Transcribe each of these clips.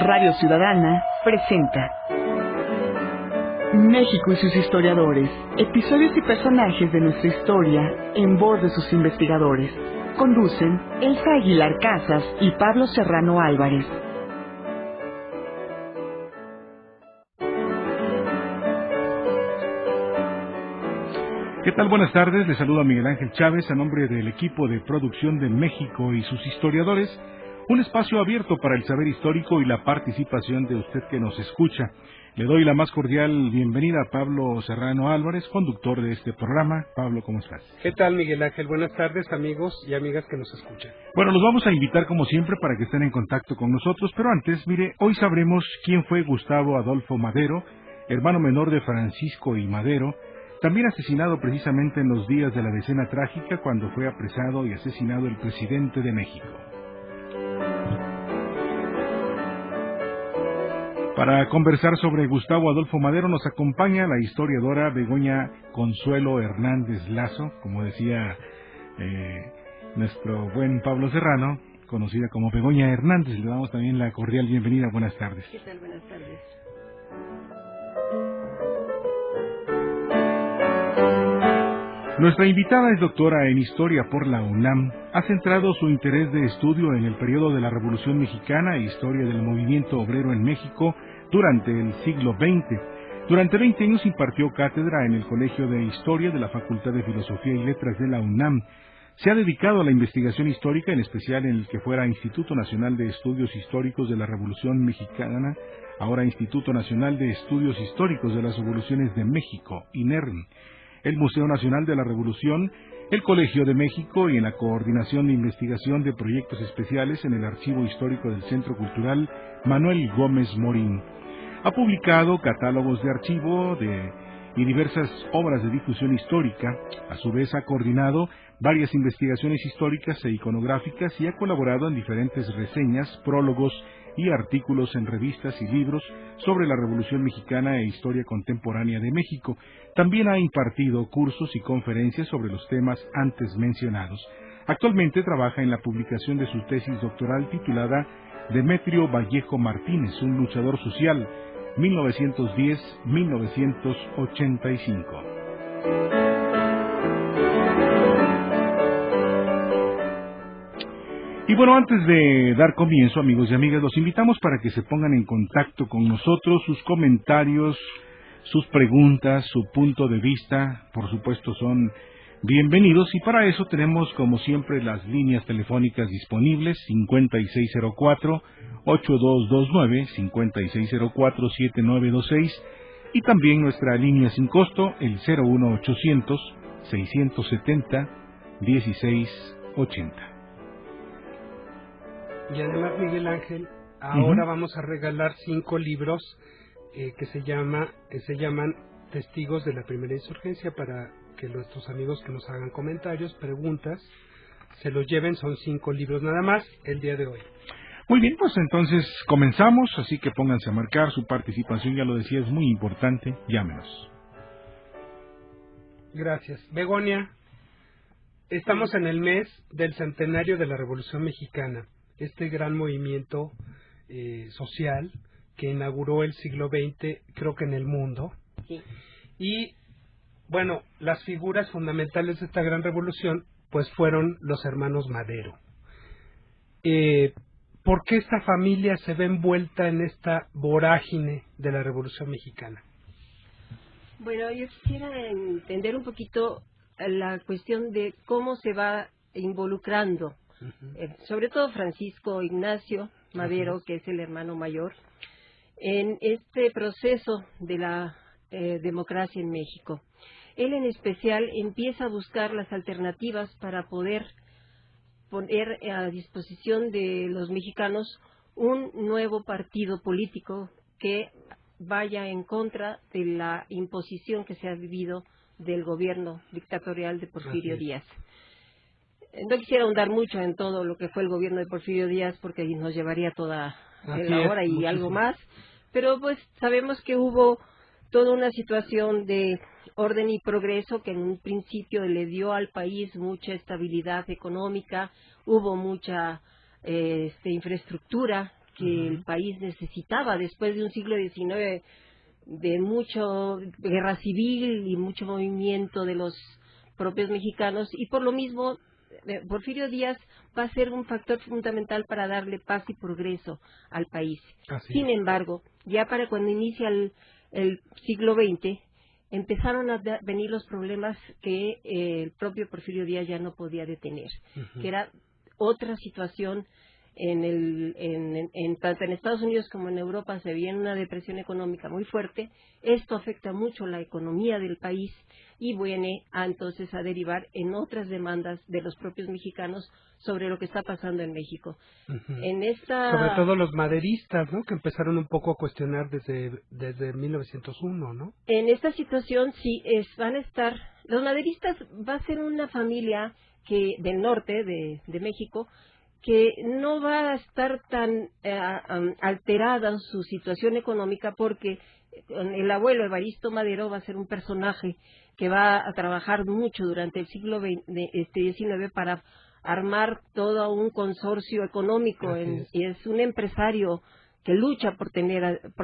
Radio Ciudadana presenta México y sus historiadores, episodios y personajes de nuestra historia en voz de sus investigadores. Conducen Elsa Aguilar Casas y Pablo Serrano Álvarez. ¿Qué tal? Buenas tardes, les saluda Miguel Ángel Chávez a nombre del equipo de producción de México y sus historiadores, un espacio abierto para el saber histórico y la participación de usted que nos escucha. Le doy la más cordial bienvenida a Pablo Serrano Álvarez, conductor de este programa. Pablo, ¿cómo estás? ¿Qué tal, Miguel Ángel? Buenas tardes, amigos y amigas que nos escuchan. Bueno, los vamos a invitar como siempre para que estén en contacto con nosotros, pero antes, mire, hoy sabremos quién fue Gustavo Adolfo Madero, hermano menor de Francisco y Madero, también asesinado precisamente en los días de la Decena Trágica cuando fue apresado y asesinado el presidente de México. Para conversar sobre Gustavo Adolfo Madero nos acompaña la historiadora Begoña Consuelo Hernández Lazo, como decía nuestro buen Pablo Serrano, conocida como Begoña Hernández. Le damos también la cordial bienvenida. Buenas tardes. ¿Qué tal? Buenas tardes. Nuestra invitada es doctora en Historia por la UNAM. Ha centrado su interés de estudio en el periodo de la Revolución Mexicana e historia del movimiento obrero en México durante el siglo XX. Durante 20 años impartió cátedra en el Colegio de Historia de la Facultad de Filosofía y Letras de la UNAM. Se ha dedicado a la investigación histórica, en especial en el que fuera Instituto Nacional de Estudios Históricos de la Revolución Mexicana, ahora Instituto Nacional de Estudios Históricos de las Revoluciones de México, INERM, el Museo Nacional de la Revolución, el Colegio de México y en la coordinación de investigación de proyectos especiales en el Archivo Histórico del Centro Cultural Manuel Gómez Morín. Ha publicado catálogos de archivo y diversas obras de difusión histórica. A su vez ha coordinado varias investigaciones históricas e iconográficas y ha colaborado en diferentes reseñas, prólogos y artículos en revistas y libros sobre la Revolución Mexicana e historia contemporánea de México. También ha impartido cursos y conferencias sobre los temas antes mencionados. Actualmente trabaja en la publicación de su tesis doctoral titulada Demetrio Vallejo Martínez, un luchador social, 1910-1985. Y bueno, antes de dar comienzo, amigos y amigas, los invitamos para que se pongan en contacto con nosotros. Sus comentarios, sus preguntas, su punto de vista, por supuesto, son bienvenidos. Y para eso tenemos, como siempre, las líneas telefónicas disponibles: 5604-8229, 5604-7926, y también nuestra línea sin costo, el 01800-670-1680. Y además, Miguel Ángel, ahora vamos a regalar 5 libros que se llaman Testigos de la Primera Insurgencia, para que nuestros amigos que nos hagan comentarios, preguntas, se los lleven. Son 5 libros nada más el día de hoy. Muy bien, pues entonces comenzamos, así que pónganse a marcar. Su participación, ya lo decía, es muy importante. Llámenos. Gracias. Begoña, estamos en el mes del centenario de la Revolución Mexicana, este gran movimiento social que inauguró el siglo XX, creo que en el mundo. Sí. Y, bueno, las figuras fundamentales de esta gran revolución, pues fueron los hermanos Madero. ¿Por qué esta familia se ve envuelta en esta vorágine de la Revolución Mexicana? Bueno, yo quisiera entender un poquito la cuestión de cómo se va involucrando, sobre todo Francisco Ignacio Madero, que es el hermano mayor, en este proceso de la democracia en México. Él en especial empieza a buscar las alternativas para poder poner a disposición de los mexicanos un nuevo partido político que vaya en contra de la imposición que se ha vivido del gobierno dictatorial de Porfirio Díaz. No quisiera ahondar mucho en todo lo que fue el gobierno de Porfirio Díaz, porque nos llevaría toda la hora y muchísimo. algo más, pero pues sabemos que hubo toda una situación de orden y progreso que en un principio le dio al país mucha estabilidad económica, hubo mucha infraestructura que el país necesitaba después de un siglo XIX de mucho guerra civil y mucho movimiento de los propios mexicanos, y por lo mismo Porfirio Díaz va a ser un factor fundamental para darle paz y progreso al país. Sin embargo, ya para cuando inicia el siglo XX, empezaron a venir los problemas que el propio Porfirio Díaz ya no podía detener, que era otra situación. Tanto en Estados Unidos como en Europa se viene una depresión económica muy fuerte. Esto afecta mucho la economía del país y viene entonces a derivar en otras demandas de los propios mexicanos sobre lo que está pasando en México. Sobre todo los maderistas, ¿no? Que empezaron un poco a cuestionar desde 1901, ¿no? En esta situación sí van a estar los maderistas. Va a ser una familia del norte de México, que no va a estar tan alterada su situación económica, porque el abuelo Evaristo Madero va a ser un personaje que va a trabajar mucho durante el siglo XIX para armar todo un consorcio económico, y es un empresario que lucha por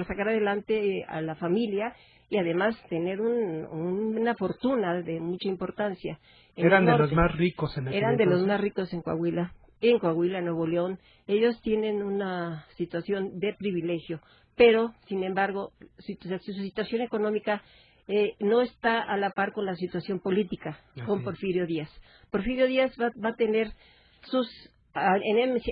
sacar adelante a la familia y además tener una fortuna de mucha importancia. Eran de los más ricos en aquel Eran de entonces. los más ricos en Coahuila. En Coahuila, Nuevo León, ellos tienen una situación de privilegio, pero, sin embargo, su situación económica no está a la par con la situación política con Porfirio Díaz. Porfirio Díaz va a tener sus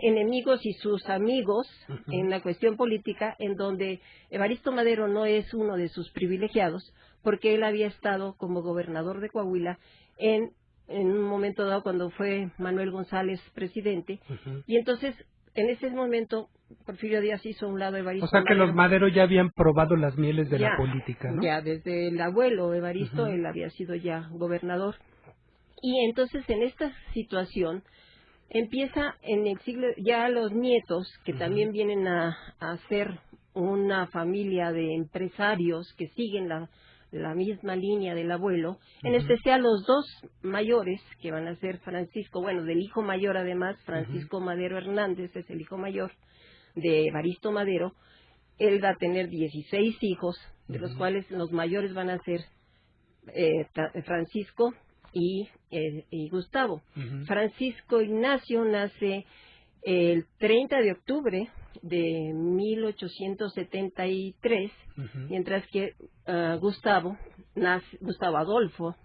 enemigos y sus amigos en la cuestión política, en donde Evaristo Madero no es uno de sus privilegiados, porque él había estado como gobernador de Coahuila en un momento dado cuando fue Manuel González presidente, y entonces en ese momento Porfirio Díaz hizo a un lado a Evaristo. O sea que los Madero ya habían probado las mieles de la política, ¿no? Ya desde el abuelo Evaristo, él había sido ya gobernador, y entonces en esta situación empieza en el siglo, ya los nietos, que también vienen a ser una familia de empresarios que siguen la misma línea del abuelo, en especial los dos mayores, que van a ser Francisco, del hijo mayor además, Francisco Madero Hernández es el hijo mayor de Evaristo Madero. Él va a tener 16 hijos, de los cuales los mayores van a ser Francisco y Gustavo. Francisco Ignacio nace el 30 de octubre de 1873, mientras que Gustavo Adolfo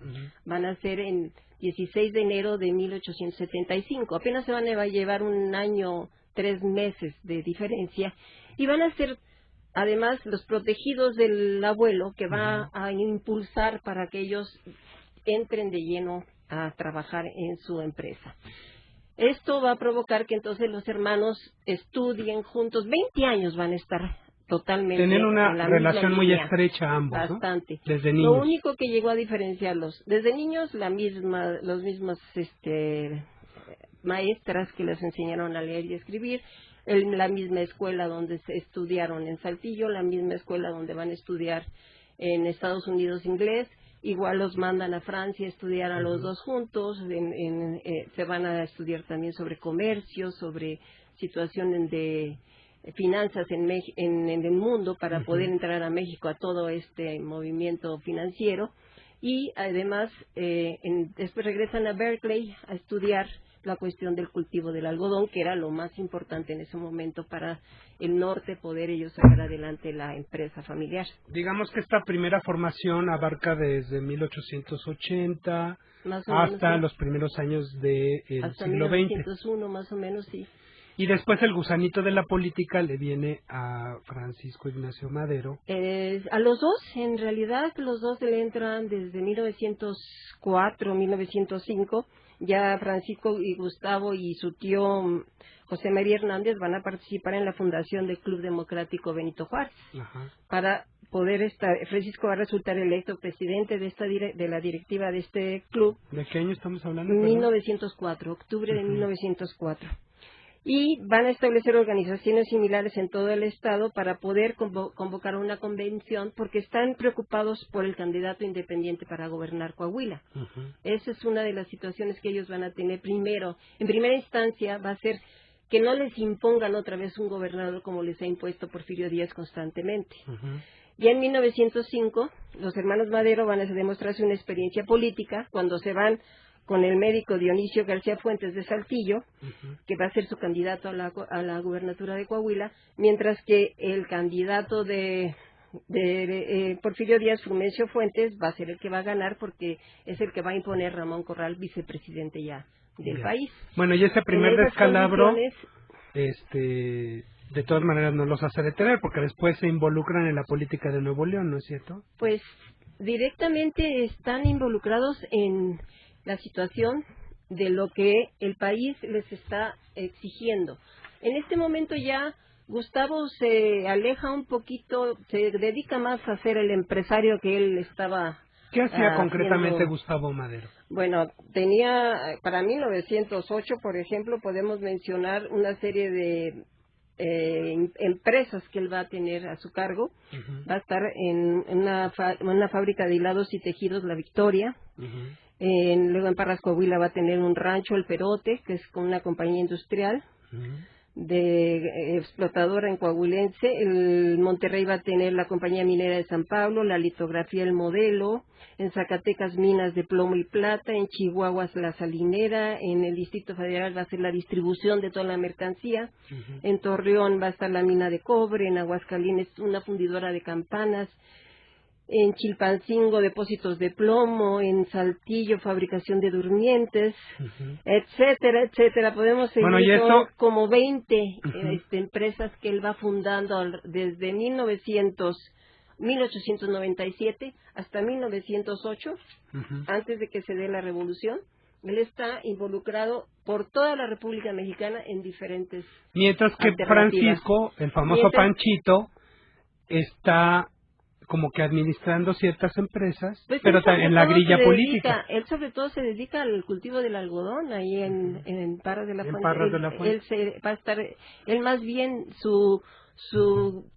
van a nacer en 16 de enero de 1875. Apenas se van a llevar un año, 3 meses de diferencia, y van a ser además los protegidos del abuelo, que va a impulsar para que ellos entren de lleno a trabajar en su empresa. Esto va a provocar que entonces los hermanos estudien juntos. 20 años van a estar totalmente. Tienen una en la relación misma muy línea. estrecha ambos, Bastante. ¿no? Desde niños. Lo único que llegó a diferenciarlos, desde niños, los mismos maestras que les enseñaron a leer y escribir, la misma escuela donde se estudiaron en Saltillo, la misma escuela donde van a estudiar en Estados Unidos inglés. Igual los mandan a Francia a estudiar a los dos juntos. Se van a estudiar también sobre comercio, sobre situaciones de finanzas en el mundo, para poder entrar a México a todo este movimiento financiero. Y además después regresan a Berkeley a estudiar la cuestión del cultivo del algodón, que era lo más importante en ese momento para el norte, poder ellos sacar adelante la empresa familiar. Digamos que esta primera formación abarca desde 1880 hasta los primeros años del siglo XX. 1901 más o menos, sí. Y después el gusanito de la política le viene a Francisco Ignacio Madero. A los dos, en realidad, los dos le entran desde 1904, 1905. Ya Francisco y Gustavo y su tío José María Hernández van a participar en la fundación del Club Democrático Benito Juárez. Para poder Francisco va a resultar electo presidente de la directiva de este club. ¿De qué año estamos hablando? 1904, octubre de 1904. Y van a establecer organizaciones similares en todo el estado para poder convocar una convención, porque están preocupados por el candidato independiente para gobernar Coahuila. Esa es una de las situaciones que ellos van a tener primero. En primera instancia va a ser que no les impongan otra vez un gobernador como les ha impuesto Porfirio Díaz constantemente. Ya en 1905, los hermanos Madero van a demostrarse una experiencia política cuando se van con el médico Dionisio García Fuentes de Saltillo, que va a ser su candidato a la gubernatura de Coahuila, mientras que el candidato de Porfirio Díaz, Frumencio Fuentes, va a ser el que va a ganar porque es el que va a imponer Ramón Corral, vicepresidente ya del país. Bueno, y ese primer descalabro, de todas maneras no los hace detener, porque después se involucran en la política de Nuevo León, ¿no es cierto? Pues directamente están involucrados en la situación de lo que el país les está exigiendo. En este momento ya Gustavo se aleja un poquito, se dedica más a ser el empresario que él estaba. ¿Qué hacía concretamente Gustavo Madero? Bueno, para 1908, por ejemplo, podemos mencionar una serie de empresas que él va a tener a su cargo. Va a estar en una fábrica de hilados y tejidos, La Victoria. Luego en Parras, Coahuila, va a tener un rancho, El Perote, que es con una compañía industrial de explotadora en coahuilense. En Monterrey va a tener la compañía minera de San Pablo, la litografía El Modelo. En Zacatecas, minas de plomo y plata. En Chihuahua, la salinera. En el Distrito Federal va a ser la distribución de toda la mercancía. En Torreón va a estar la mina de cobre. En Aguascalientes, una fundidora de campanas. En Chilpancingo, depósitos de plomo. En Saltillo, fabricación de durmientes, etcétera, etcétera. Podemos seguir como 20 empresas que él va fundando desde 1897 hasta 1908, antes de que se dé la revolución. Él está involucrado por toda la República Mexicana en diferentes Mientras que Francisco, el famoso Panchito, está como que administrando ciertas empresas, pues pero en la grilla política. Él sobre todo se dedica al cultivo del algodón ahí en Parras de la Fuente. Va a estar, él más bien su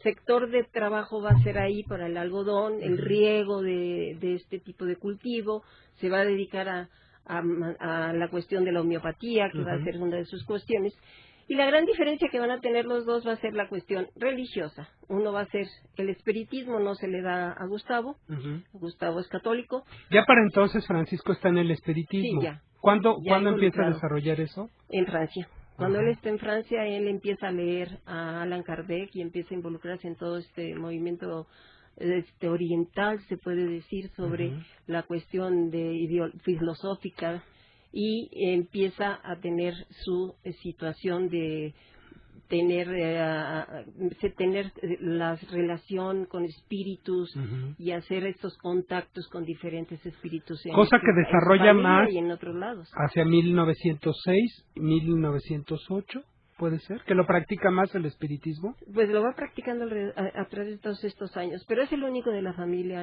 sector de trabajo va a ser ahí para el algodón, el riego de este tipo de cultivo. Se va a dedicar a la cuestión de la homeopatía, que va a ser una de sus cuestiones. Y la gran diferencia que van a tener los dos va a ser la cuestión religiosa. Uno va a ser el espiritismo, no se le da a Gustavo. Gustavo es católico. Ya para entonces Francisco está en el espiritismo. Sí, ya. ¿Cuándo empieza a desarrollar eso? En Francia. Cuando él está en Francia, él empieza a leer a Allan Kardec y empieza a involucrarse en todo este movimiento oriental, se puede decir, sobre la cuestión filosófica, y empieza a tener su situación de tener la relación con espíritus y hacer estos contactos con diferentes espíritus. Cosa que desarrolla más y en otros lados. Hacia 1906, 1908. ¿Puede ser? ¿Que lo practica más el espiritismo? Pues lo va practicando a través de todos estos años, pero es el único de la familia.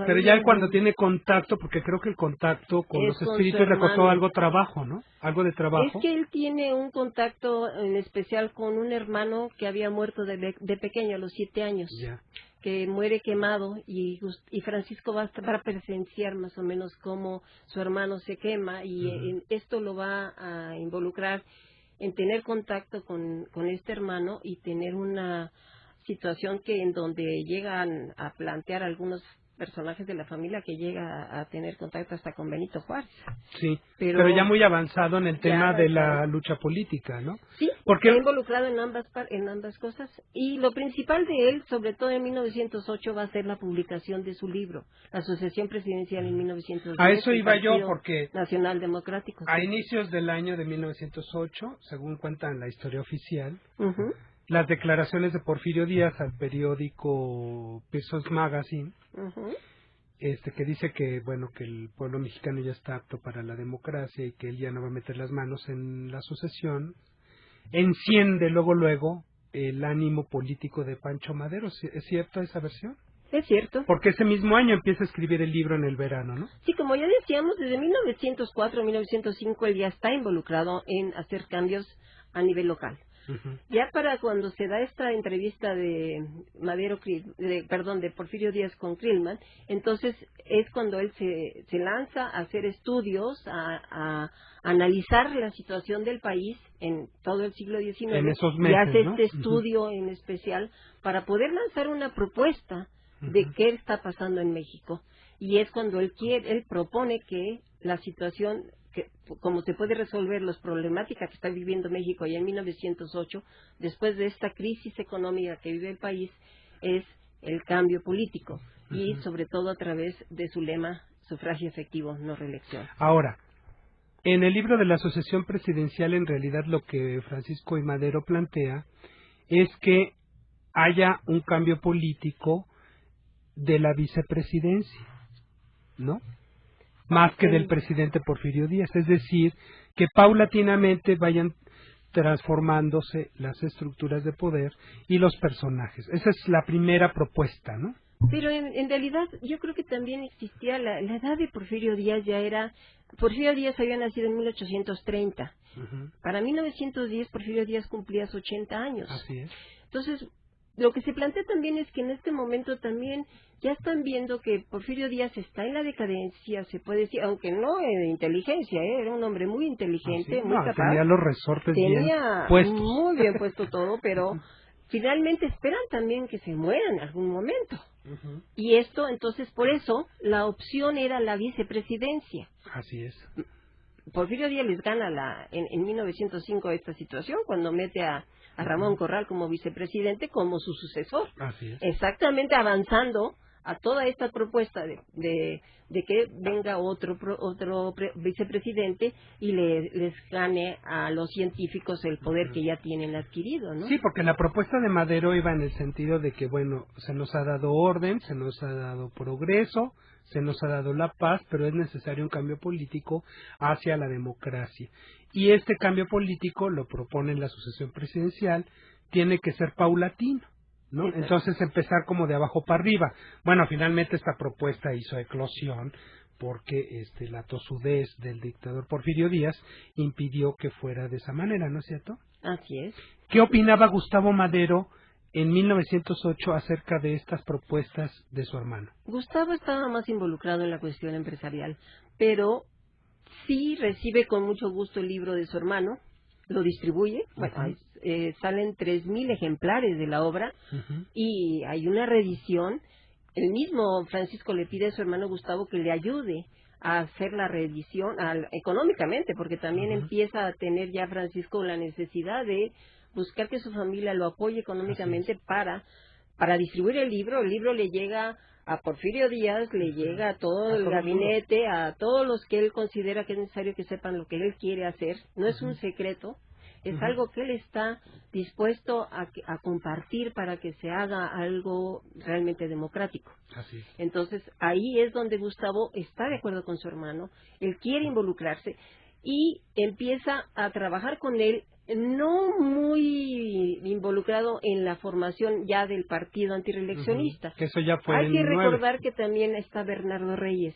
Pero ya cuando tiene contacto, porque creo que el contacto con los espíritus le costó algo trabajo, ¿no? Algo de trabajo. Es que él tiene un contacto en especial con un hermano que había muerto de pequeño, a los 7 años. Ya. Que muere quemado, y Francisco va a presenciar más o menos cómo su hermano se quema, y esto lo va a involucrar en tener contacto con este hermano y tener una situación en donde llegan a plantear algunos personajes de la familia, que llega a tener contacto hasta con Benito Juárez. Sí, pero ya muy avanzado en el tema de la lucha política, ¿no? Sí, porque está involucrado en ambas cosas, y lo principal de él, sobre todo en 1908, va a ser la publicación de su libro, La Sucesión Presidencial en 1910. A eso iba yo, porque Nacional Democrático. A inicios del año de 1908, según cuentan la historia oficial, las declaraciones de Porfirio Díaz al periódico Pesos Magazine, que dice que que el pueblo mexicano ya está apto para la democracia y que él ya no va a meter las manos en la sucesión, enciende luego el ánimo político de Pancho Madero. ¿Es cierto esa versión? Es cierto. Porque ese mismo año empieza a escribir el libro en el verano, ¿no? Sí, como ya decíamos, desde 1904 1905 él ya está involucrado en hacer cambios a nivel local. Ya para cuando se da esta entrevista de de Porfirio Díaz con Krillman, entonces es cuando él se lanza a hacer estudios, a analizar la situación del país en todo el siglo XIX, en esos meses, y hace ¿no? este estudio en especial para poder lanzar una propuesta de qué está pasando en México. Y es cuando él propone que la situación, que como se puede resolver las problemáticas que está viviendo México ya en 1908, después de esta crisis económica que vive el país, es el cambio político, y sobre todo a través de su lema sufragio efectivo, no reelección. Ahora, en el libro de la Asociación Presidencial, en realidad lo que Francisco I. Madero plantea es que haya un cambio político de la vicepresidencia, ¿no? Más que del presidente Porfirio Díaz, es decir, que paulatinamente vayan transformándose las estructuras de poder y los personajes. Esa es la primera propuesta, ¿no? Pero en realidad yo creo que también existía la edad de Porfirio Díaz. Porfirio Díaz había nacido en 1830. Para 1910 Porfirio Díaz cumplía sus 80 años. Así es. Entonces, lo que se plantea también es que en este momento también ya están viendo que Porfirio Díaz está en la decadencia, se puede decir, aunque no de inteligencia, era un hombre muy inteligente, muy capaz. Tenía los resortes bien puestos. Muy bien puesto todo, pero finalmente esperan también que se muera en algún momento. Y esto, entonces, por eso, la opción era la vicepresidencia. Así es. Porfirio Díaz les gana en 1905 esta situación, cuando mete a Ramón Corral como vicepresidente, como su sucesor. Así es. Exactamente, avanzando a toda esta propuesta de que venga otro vicepresidente y les gane a los científicos el poder que ya tienen adquirido, ¿no? Sí, porque la propuesta de Madero iba en el sentido de que, bueno, se nos ha dado orden, se nos ha dado progreso, se nos ha dado la paz, pero es necesario un cambio político hacia la democracia. Y este cambio político, lo propone la sucesión presidencial, tiene que ser paulatino, ¿no? Entonces empezar como de abajo para arriba. Bueno, finalmente esta propuesta hizo eclosión porque la tosudez del dictador Porfirio Díaz impidió que fuera de esa manera, ¿no es cierto? Así es. ¿Qué opinaba Gustavo Madero en 1908 acerca de estas propuestas de su hermano? Gustavo estaba más involucrado en la cuestión empresarial, pero sí recibe con mucho gusto el libro de su hermano, lo distribuye, salen 3,000 ejemplares de la obra, y hay una reedición. El mismo Francisco le pide a su hermano Gustavo que le ayude a hacer la reedición económicamente, porque también empieza a tener ya Francisco la necesidad de buscar que su familia lo apoye económicamente para distribuir el libro. El libro le llega a Porfirio Díaz, le llega a todo el gabinete, a todos los que él considera que es necesario que sepan lo que él quiere hacer. No es un secreto, es algo que él está dispuesto a compartir para que se haga algo realmente democrático. Así es. Entonces, ahí es donde Gustavo está de acuerdo con su hermano, él quiere involucrarse y empieza a trabajar con él, no muy involucrado en la formación ya del partido antirreeleccionista. Que eso ya fue. Hay que recordar que también está Bernardo Reyes.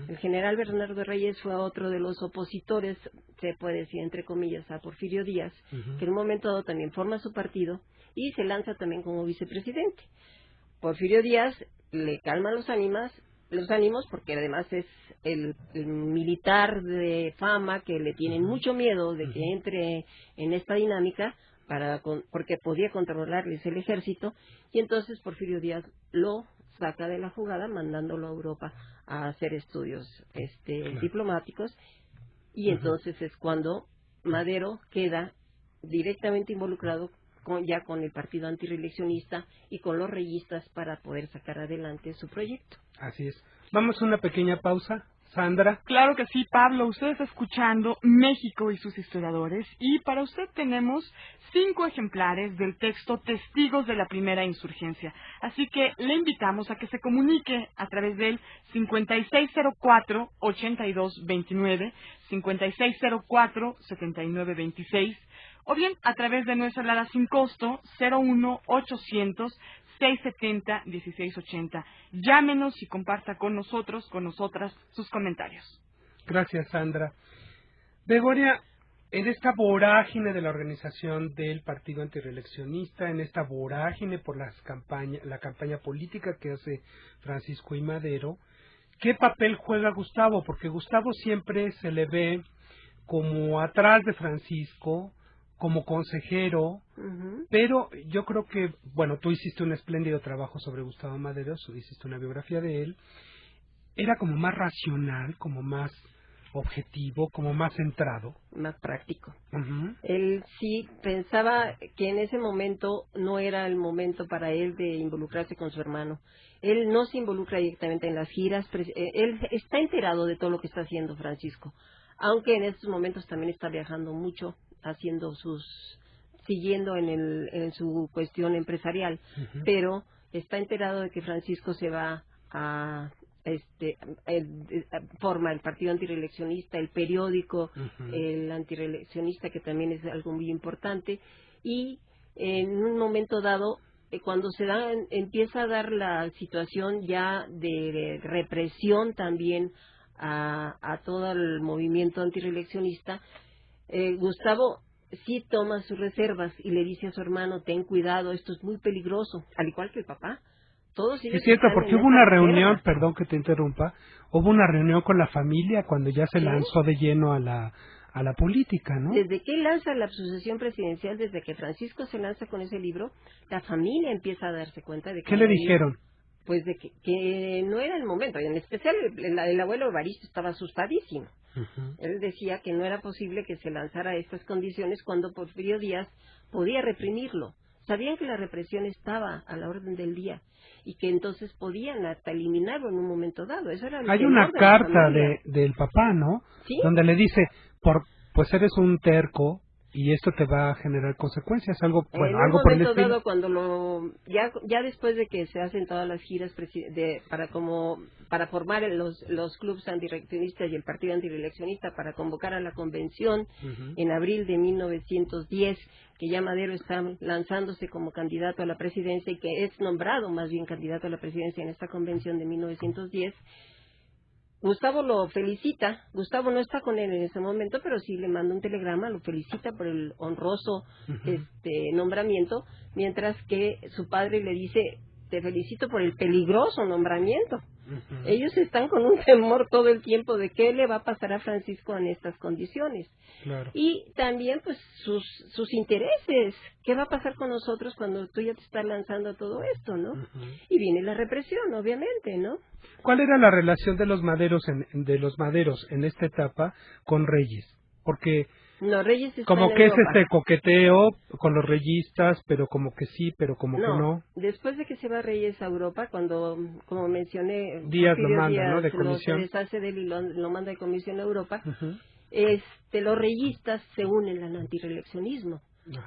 El general Bernardo Reyes fue otro de los opositores, se puede decir entre comillas, a Porfirio Díaz, que en un momento dado también forma su partido y se lanza también como vicepresidente. Porfirio Díaz le calma los ánimos porque además es el militar de fama que le tienen mucho miedo de que entre en esta dinámica porque podía controlarles el ejército, y entonces Porfirio Díaz lo saca de la jugada mandándolo a Europa a hacer estudios diplomáticos, y entonces es cuando Madero queda directamente involucrado ya con el partido antirreeleccionista y con los reyistas para poder sacar adelante su proyecto. Así es. Vamos a una pequeña pausa. Sandra. Claro que sí, Pablo. Usted está escuchando México y sus historiadores, y para usted tenemos 5 ejemplares del texto Testigos de la Primera Insurgencia. Así que le invitamos a que se comunique a través del 5604-8229, 5604-7926, o bien a través de nuestra alada sin costo 01800-670-1680. Llámenos y comparta con nosotros, con nosotras, sus comentarios. Gracias, Sandra. Begoria, en esta vorágine de la organización del partido antireeleccionista, en esta vorágine por la campaña política que hace Francisco I. Madero, ¿qué papel juega Gustavo? Porque Gustavo siempre se le ve como atrás de Francisco, como consejero, pero yo creo que, bueno, tú hiciste un espléndido trabajo sobre Gustavo Madero, hiciste una biografía de él, era como más racional, como más objetivo, como más centrado. Más práctico. Él sí pensaba que en ese momento no era el momento para él de involucrarse con su hermano. Él no se involucra directamente en las giras, él está enterado de todo lo que está haciendo Francisco, aunque en estos momentos también está viajando mucho, siguiendo en su cuestión empresarial, pero está enterado de que Francisco se va a forma el partido antireeleccionista, el periódico, el antireeleccionista, que también es algo muy importante, y en un momento dado, cuando empieza a dar la situación ya de represión también a todo el movimiento antireeleccionista, Gustavo sí toma sus reservas y le dice a su hermano: ten cuidado, esto es muy peligroso, al igual que el papá. Todos ellos es cierto, están porque en hubo esa una reserva. reunión, perdón que te interrumpa, hubo una reunión con la familia cuando ya se lanzó de lleno a la política, ¿no? Desde que lanza la sucesión presidencial, desde que Francisco se lanza con ese libro, la familia empieza a darse cuenta de que... ¿Qué le dijeron? Pues de que no era el momento, en especial el abuelo Evaristo estaba asustadísimo. Él decía que no era posible que se lanzara a estas condiciones cuando Porfirio Díaz podía reprimirlo. Sabían que la represión estaba a la orden del día y que entonces podían hasta eliminarlo en un momento dado. Eso era el Hay temor una de la carta familia. del papá, ¿no? ¿Sí? Donde le dice, pues eres un terco y esto te va a generar consecuencias, algo por el En un momento estilo. dado, cuando ya después de que se hacen todas las giras para formar los clubes antireeleccionistas y el partido antireeleccionista, para convocar a la convención en abril de 1910, que ya Madero está lanzándose como candidato a la presidencia y que es nombrado más bien candidato a la presidencia en esta convención de 1910, Gustavo lo felicita. Gustavo no está con él en ese momento, pero sí le manda un telegrama, lo felicita por el honroso nombramiento, mientras que su padre le dice: te felicito por el peligroso nombramiento. Ellos están con un temor todo el tiempo de qué le va a pasar a Francisco en estas condiciones. Claro. Y también pues sus intereses, qué va a pasar con nosotros cuando tú ya te estás lanzando todo esto, ¿no? Y viene la represión, obviamente, ¿no? ¿Cuál era la relación de los Maderos en esta etapa con Reyes? Porque No, Reyes está como en que Europa. es este coqueteo con los reyistas, pero como que sí, pero como que no. Después de que se va Reyes a Europa, cuando, como mencioné, Díaz lo manda, Díaz ¿no? De se comisión. deshace de él y lo manda de comisión a Europa, los reyistas se unen al antireeleccionismo.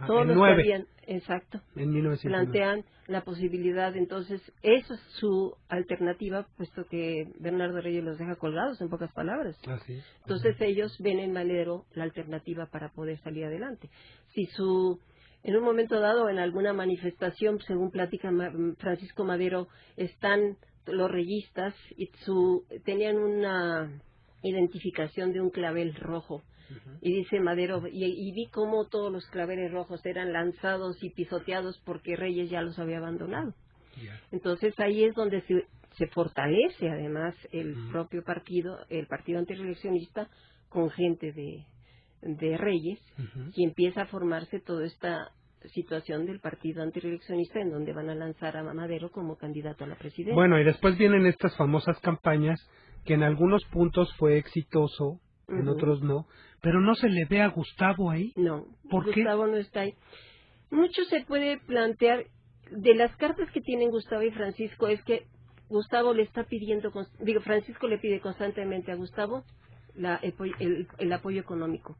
Todos en los 9. que habían, exacto, En 1909. plantean la posibilidad, entonces, esa es su alternativa, puesto que Bernardo Reyes los deja colgados, en pocas palabras. Así es. Entonces ellos ven en Madero la alternativa para poder salir adelante. Si en un momento dado, en alguna manifestación, según platica Francisco Madero, están los reyistas y tenían una identificación de un clavel rojo. Y dice Madero, y vi cómo todos los claveles rojos eran lanzados y pisoteados porque Reyes ya los había abandonado. Entonces ahí es donde se fortalece además el propio partido, el partido antireeleccionista, con gente de Reyes, y empieza a formarse toda esta situación del partido antireeleccionista, en donde van a lanzar a Madero como candidato a la presidencia. Bueno, y después vienen estas famosas campañas que en algunos puntos fue exitoso, en otros no, pero no se le ve a Gustavo ahí. No, ¿Por Gustavo qué? no está ahí. Mucho se puede plantear de las cartas que tienen Gustavo y Francisco, es que Gustavo le está pidiendo, Francisco le pide constantemente a Gustavo el apoyo económico.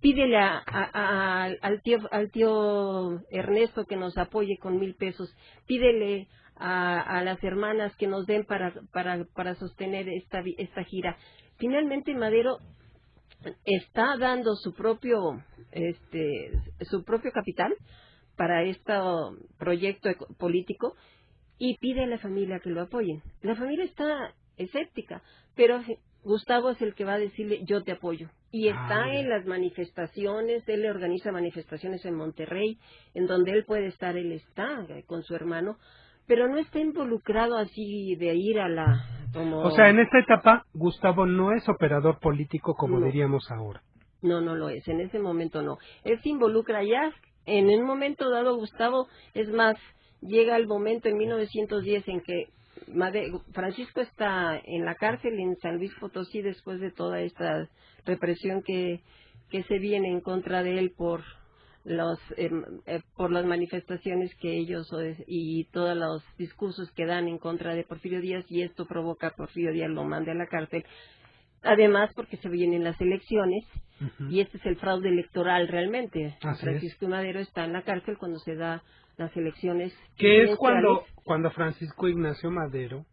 Pídele al tío Ernesto que nos apoye con 1,000 pesos. Pídele a las hermanas que nos den para sostener esta gira. Finalmente Madero está dando su propio capital para este proyecto político y pide a la familia que lo apoyen. La familia está escéptica, pero Gustavo es el que va a decirle: yo te apoyo. Y está en las manifestaciones, él le organiza manifestaciones en Monterrey, en donde él puede estar, él está con su hermano, pero no está involucrado así de ir a la... O sea, en esta etapa, Gustavo no es operador político como No. diríamos ahora. No, no lo es, en ese momento no. Él se involucra ya, en un momento dado, Gustavo, es más, llega el momento en 1910 en que Francisco está en la cárcel en San Luis Potosí después de toda esta represión que se viene en contra de él por las manifestaciones que ellos y todos los discursos que dan en contra de Porfirio Díaz, y esto provoca a Porfirio Díaz lo mande a la cárcel. Además, porque se vienen las elecciones, y este es el fraude electoral realmente. Francisco Madero está en la cárcel cuando se da las elecciones. Que es cuando Francisco Ignacio Madero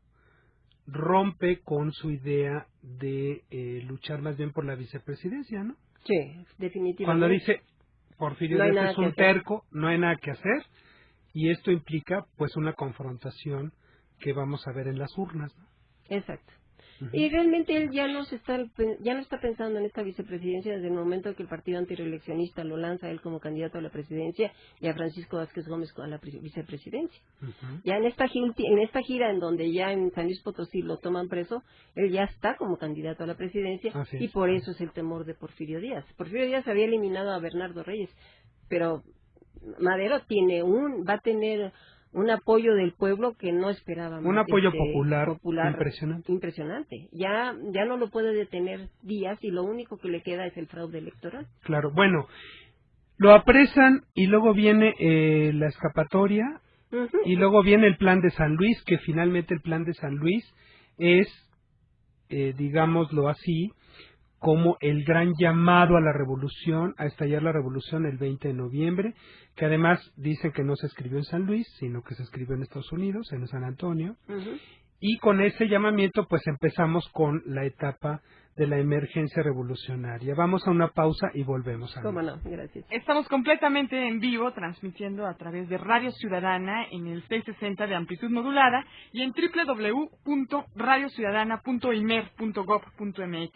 rompe con su idea de luchar más bien por la vicepresidencia, ¿no? Sí, definitivamente. Cuando dice, Porfirio Díaz es un terco, no hay nada que hacer, y esto implica pues una confrontación que vamos a ver en las urnas, ¿no? Exacto. Y realmente él ya no está pensando en esta vicepresidencia desde el momento que el partido antireeleccionista lo lanza a él como candidato a la presidencia y a Francisco Vázquez Gómez a la vicepresidencia. Ya en esta gira en donde ya en San Luis Potosí lo toman preso, él ya está como candidato a la presidencia y por eso es el temor de Porfirio Díaz. Porfirio Díaz había eliminado a Bernardo Reyes, pero Madero va a tener un apoyo del pueblo que no esperábamos. Un apoyo popular impresionante. Ya no lo puede detener Díaz y lo único que le queda es el fraude electoral. Claro, bueno, lo apresan y luego viene la escapatoria y luego viene el plan de San Luis, que finalmente el plan de San Luis es, digámoslo así, como el gran llamado a la revolución, a estallar la revolución el 20 de noviembre, que además dicen que no se escribió en San Luis, sino que se escribió en Estados Unidos, en San Antonio, y con ese llamamiento pues empezamos con la etapa de la emergencia revolucionaria. Vamos a una pausa y volvemos. ¿Cómo no? Gracias. Estamos completamente en vivo, transmitiendo a través de Radio Ciudadana en el 660 de amplitud modulada y en www.radiociudadana.imer.gov.mx.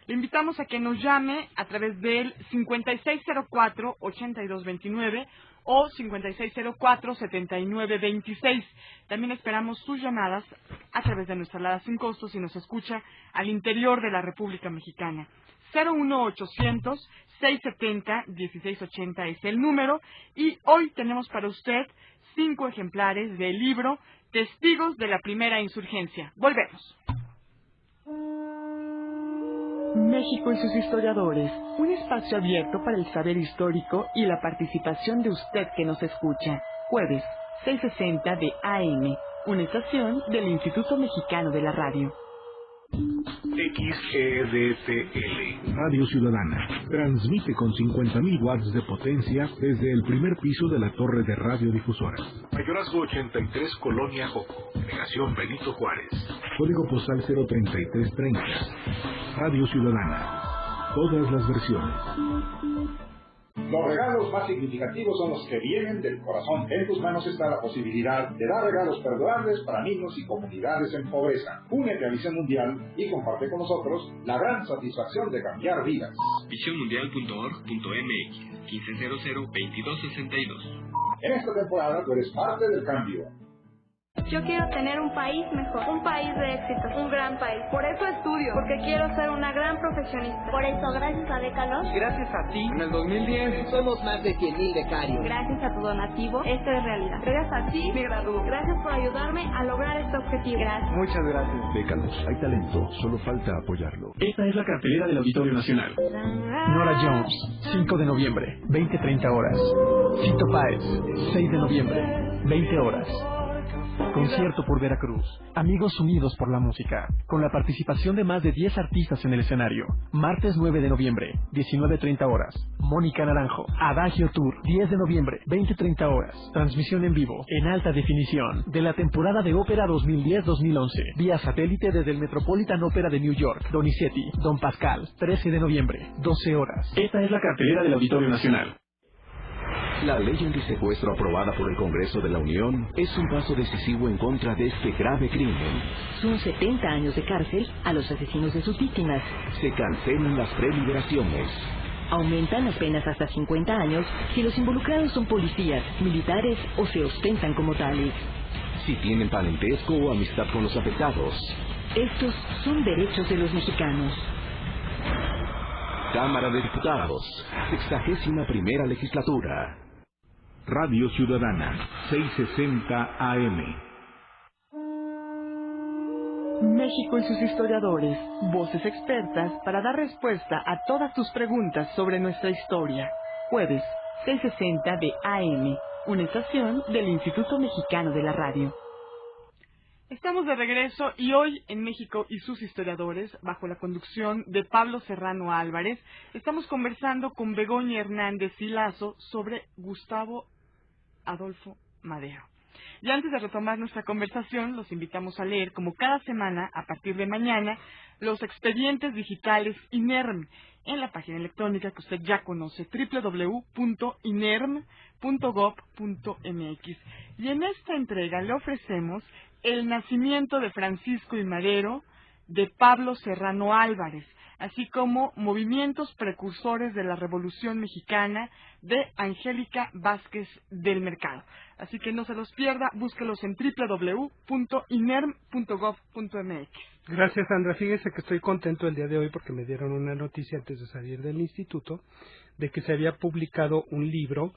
Le invitamos a que nos llame a través del 5604-8229 o 5604-7926. También esperamos sus llamadas a través de nuestra alada sin costo si nos escucha al interior de la República Mexicana. 01800-670-1680 es el número, y hoy tenemos para usted 5 ejemplares del libro Testigos de la Primera Insurgencia. Volvemos. México y sus historiadores, un espacio abierto para el saber histórico y la participación de usted que nos escucha. Jueves, 6:60 de AM, una estación del Instituto Mexicano de la Radio. XEDTL, Radio Ciudadana, transmite con 50.000 watts de potencia desde el primer piso de la torre de radiodifusoras. Mayorazgo 83, Colonia Joco, Delegación Benito Juárez. Código postal 03330. Radio Ciudadana, todas las versiones. Los regalos más significativos son los que vienen del corazón. En tus manos está la posibilidad de dar regalos perdonables para niños y comunidades en pobreza. Únete a Visión Mundial y comparte con nosotros la gran satisfacción de cambiar vidas. Visionmundial.org.mx 1500-2262. En esta temporada tú eres parte del cambio. Yo quiero tener un país mejor, un país de éxito, un gran país. Por eso estudio, porque quiero ser una gran profesionista. Por eso, gracias a Décalos, gracias a ti, en el 2010 somos más de 100,000 becarios. Gracias a tu donativo, esto es realidad. Gracias a ti, me gradúo. Gracias por ayudarme a lograr este objetivo. Gracias. Muchas gracias. Décalos, hay talento, solo falta apoyarlo. Esta es la cartelera del Auditorio Nacional. Nora Jones, 5 de noviembre, 20:30 horas. Cito Páez, 6 de noviembre, 20 horas. Concierto por Veracruz. Amigos unidos por la música. Con la participación de más de 10 artistas en el escenario. Martes 9 de noviembre, 19:30 horas. Mónica Naranjo. Adagio Tour. 10 de noviembre, 20:30 horas. Transmisión en vivo, en alta definición, de la temporada de ópera 2010-2011. Vía satélite desde el Metropolitan Opera de New York. Donizetti, Don Pascal. 13 de noviembre, 12 horas. Esta es la cartelera del Auditorio Nacional. La ley antisecuestro aprobada por el Congreso de la Unión es un paso decisivo en contra de este grave crimen. Son 70 años de cárcel a los asesinos de sus víctimas. Se cancelan las preliberaciones. Aumentan las penas hasta 50 años si los involucrados son policías, militares o se ostentan como tales. Si tienen parentesco o amistad con los afectados. Estos son derechos de los mexicanos. Cámara de Diputados, 61ª Legislatura. Radio Ciudadana, 660 AM. México y sus historiadores, voces expertas para dar respuesta a todas tus preguntas sobre nuestra historia. Jueves, 6:60 de AM, una estación del Instituto Mexicano de la Radio. Estamos de regreso y hoy en México y sus historiadores, bajo la conducción de Pablo Serrano Álvarez, estamos conversando con Begoña Hernández y Lazo sobre Gustavo Adolfo Madero. Y antes de retomar nuestra conversación, los invitamos a leer, como cada semana, a partir de mañana, los expedientes digitales INERM en la página electrónica que usted ya conoce, www.inerm.gov.mx. Y en esta entrega le ofrecemos El nacimiento de Francisco I. Madero, de Pablo Serrano Álvarez, así como Movimientos precursores de la Revolución Mexicana, de Angélica Vázquez del Mercado. Así que no se los pierda, búsquelos en www.inerm.gov.mx. Gracias, Sandra. Fíjese que estoy contento el día de hoy porque me dieron una noticia antes de salir del instituto de que se había publicado un libro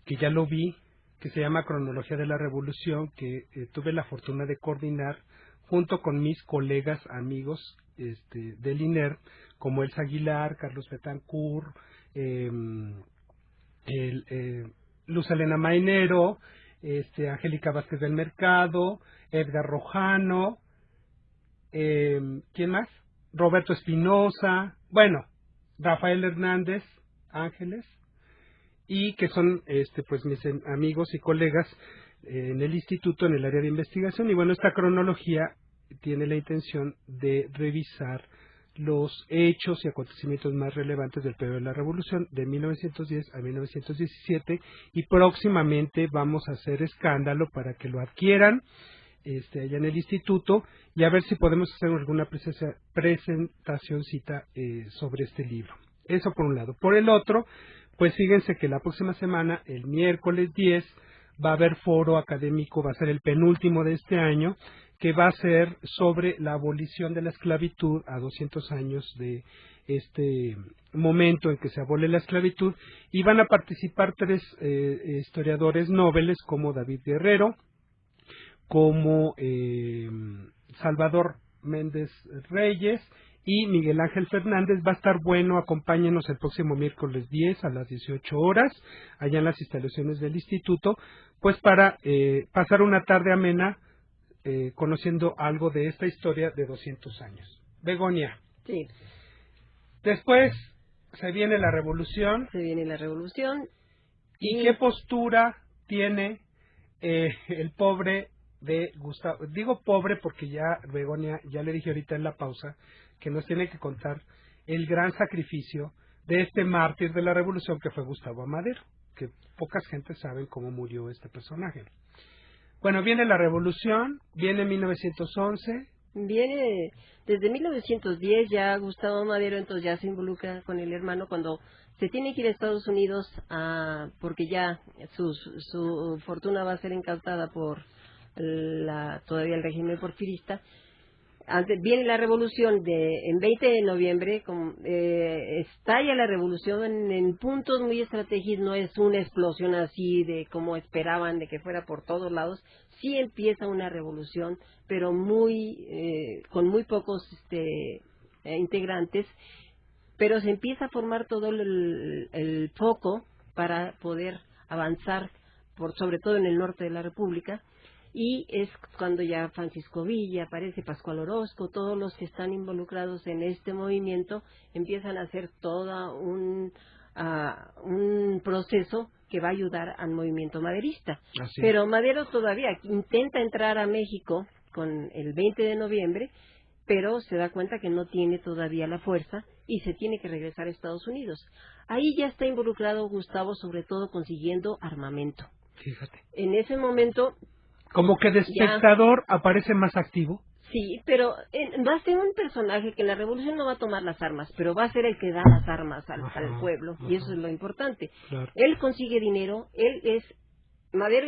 que ya lo vi, que se llama Cronología de la Revolución, que tuve la fortuna de coordinar junto con mis colegas, amigos del INER, como Elsa Aguilar, Carlos Betancourt, Luz Elena Mainero, Angélica Vázquez del Mercado, Edgar Rojano, ¿quién más? Roberto Espinosa, bueno, Rafael Hernández Ángeles, y que son pues mis amigos y colegas en el instituto, en el área de investigación. Y bueno, esta cronología tiene la intención de revisar los hechos y acontecimientos más relevantes del periodo de la Revolución, de 1910 a 1917, y próximamente vamos a hacer escándalo para que lo adquieran allá en el instituto, y a ver si podemos hacer alguna presentacioncita sobre este libro. Eso por un lado. Por el otro, pues fíjense que la próxima semana, el miércoles 10, va a haber foro académico, va a ser el penúltimo de este año, que va a ser sobre la abolición de la esclavitud a 200 años de este momento en que se abole la esclavitud, y van a participar 3 historiadores nobles como David Guerrero, como Salvador Méndez Reyes y Miguel Ángel Fernández. Va a estar bueno, acompáñenos el próximo miércoles 10 a las 18 horas, allá en las instalaciones del instituto, pues para pasar una tarde amena conociendo algo de esta historia de 200 años. Begoña. Sí. Después se viene la revolución. Se viene la revolución. ¿Y qué postura tiene el pobre de Gustavo? Digo pobre porque ya, Begoña, ya le dije ahorita en la pausa, que nos tiene que contar el gran sacrificio de este mártir de la revolución que fue Gustavo Amadero, que pocas gentes saben cómo murió este personaje. Bueno, viene la revolución, viene 1911. Viene desde 1910 ya Gustavo Madero, entonces ya se involucra con el hermano cuando se tiene que ir a Estados Unidos porque ya su fortuna va a ser incautada por todavía el régimen porfirista. Viene la revolución en 20 de noviembre, estalla la revolución en puntos muy estratégicos, no es una explosión así de como esperaban, de que fuera por todos lados. Sí empieza una revolución, pero con muy pocos integrantes, pero se empieza a formar todo el foco para poder avanzar, sobre todo en el norte de la República. Y es cuando ya Francisco Villa aparece, Pascual Orozco, todos los que están involucrados en este movimiento empiezan a hacer todo un proceso que va a ayudar al movimiento maderista. Así. Pero Madero todavía intenta entrar a México con el 20 de noviembre, pero se da cuenta que no tiene todavía la fuerza y se tiene que regresar a Estados Unidos. Ahí ya está involucrado Gustavo, sobre todo consiguiendo armamento. Fíjate. En ese momento... Como que de espectador aparece más activo. Sí, pero va a ser un personaje que en la revolución no va a tomar las armas, pero va a ser el que da las armas al pueblo, y eso es lo importante. Claro. Él consigue dinero, Madero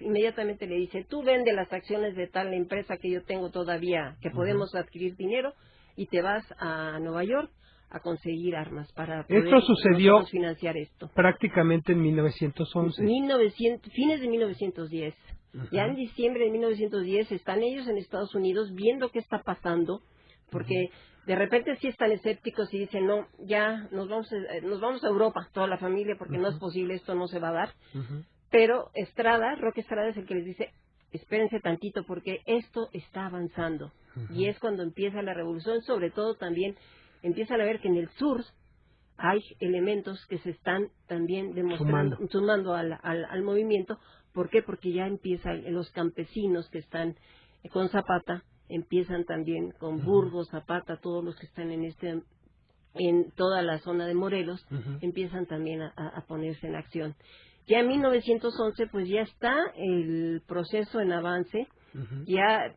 inmediatamente le dice, tú vende las acciones de tal empresa que yo tengo todavía, que podemos adquirir dinero, y te vas a Nueva York a conseguir armas para poder esto sucedió financiar esto. Prácticamente en 1911. Fines de 1910. Ya en diciembre de 1910 están ellos en Estados Unidos viendo qué está pasando, porque de repente sí están escépticos y dicen, no, ya nos vamos a Europa, toda la familia, porque no es posible, esto no se va a dar. Pero Roque Estrada es el que les dice, espérense tantito porque esto está avanzando. Y es cuando empieza la revolución, sobre todo también empiezan a ver que en el sur hay elementos que se están también sumando al movimiento. ¿Por qué? Porque ya empiezan los campesinos que están con Zapata, empiezan también con Burgos, Zapata, todos los que están en toda la zona de Morelos, empiezan también a ponerse en acción. Ya en 1911 pues ya está el proceso en avance, ya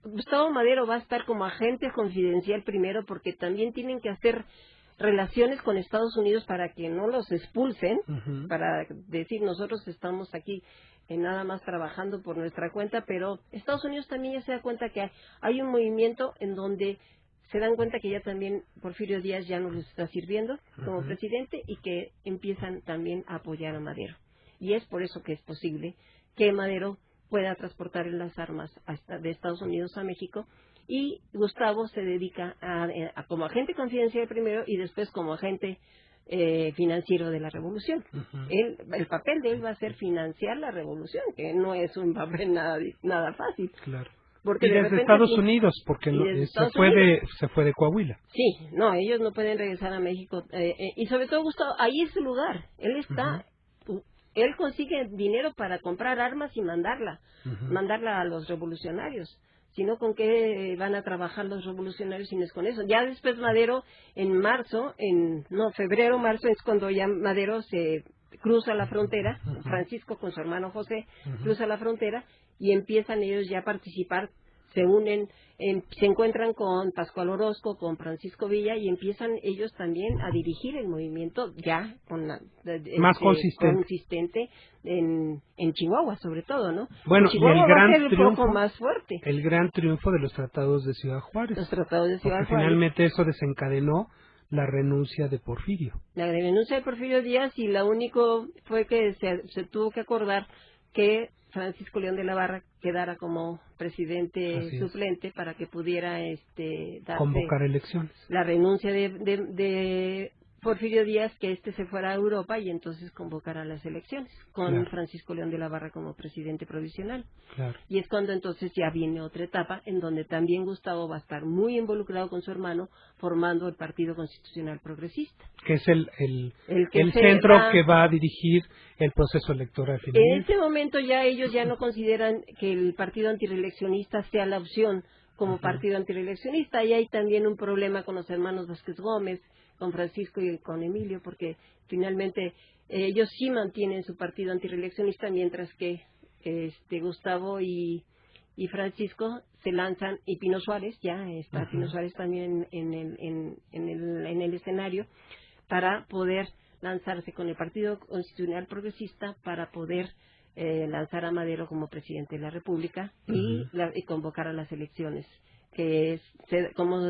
Gustavo Madero va a estar como agente confidencial primero, porque también tienen que hacer relaciones con Estados Unidos para que no los expulsen, para decir nosotros estamos aquí nada más trabajando por nuestra cuenta, pero Estados Unidos también ya se da cuenta que hay un movimiento en donde se dan cuenta que ya también Porfirio Díaz ya no les está sirviendo como presidente y que empiezan también a apoyar a Madero. Y es por eso que es posible que Madero pueda transportar las armas de Estados Unidos a México, y Gustavo se dedica a como agente confidencial primero y después como agente financiero de la revolución. El papel de él va a ser financiar la revolución, que no es un papel nada fácil. Claro. Porque y desde Estados Unidos, porque se fue de Coahuila. Sí, no, ellos no pueden regresar a México. Y sobre todo Gustavo, ahí es su lugar. Él está... Él consigue dinero para comprar armas y mandarla a los revolucionarios. Si no, ¿con qué van a trabajar los revolucionarios si no es con eso? Ya después Madero, febrero, marzo, es cuando ya Madero se cruza la frontera, Francisco con su hermano José, cruza la frontera y empiezan ellos ya a participar, se unen, se encuentran con Pascual Orozco, con Francisco Villa, y empiezan ellos también a dirigir el movimiento ya más consistente en Chihuahua, sobre todo, ¿no? Bueno, y el gran triunfo, más fuerte. El gran triunfo de los tratados de Ciudad Juárez. Los tratados de Ciudad Juárez. Finalmente eso desencadenó la renuncia de Porfirio. La renuncia de Porfirio Díaz, y lo único fue que se tuvo que acordar que Francisco León de la Barra quedara como presidente suplente para que pudiera convocar elecciones. La renuncia de Porfirio Díaz, que se fuera a Europa y entonces convocara las elecciones con Francisco León de la Barra como presidente provisional. Y es cuando entonces ya viene otra etapa en donde también Gustavo va a estar muy involucrado con su hermano formando el Partido Constitucional Progresista, que es el centro que va a dirigir el proceso electoral final. En este momento ya ellos ya no consideran que el partido antireeleccionista sea la opción como partido antireeleccionista, y hay también un problema con los hermanos Vázquez Gómez, con Francisco y con Emilio, porque finalmente ellos sí mantienen su partido antireeleccionista, mientras que Gustavo y Francisco se lanzan, y Pino Suárez, ya está Pino Suárez también en el escenario, para poder lanzarse con el Partido Constitucional Progresista, para poder lanzar a Madero como presidente de la República y convocar a las elecciones, que como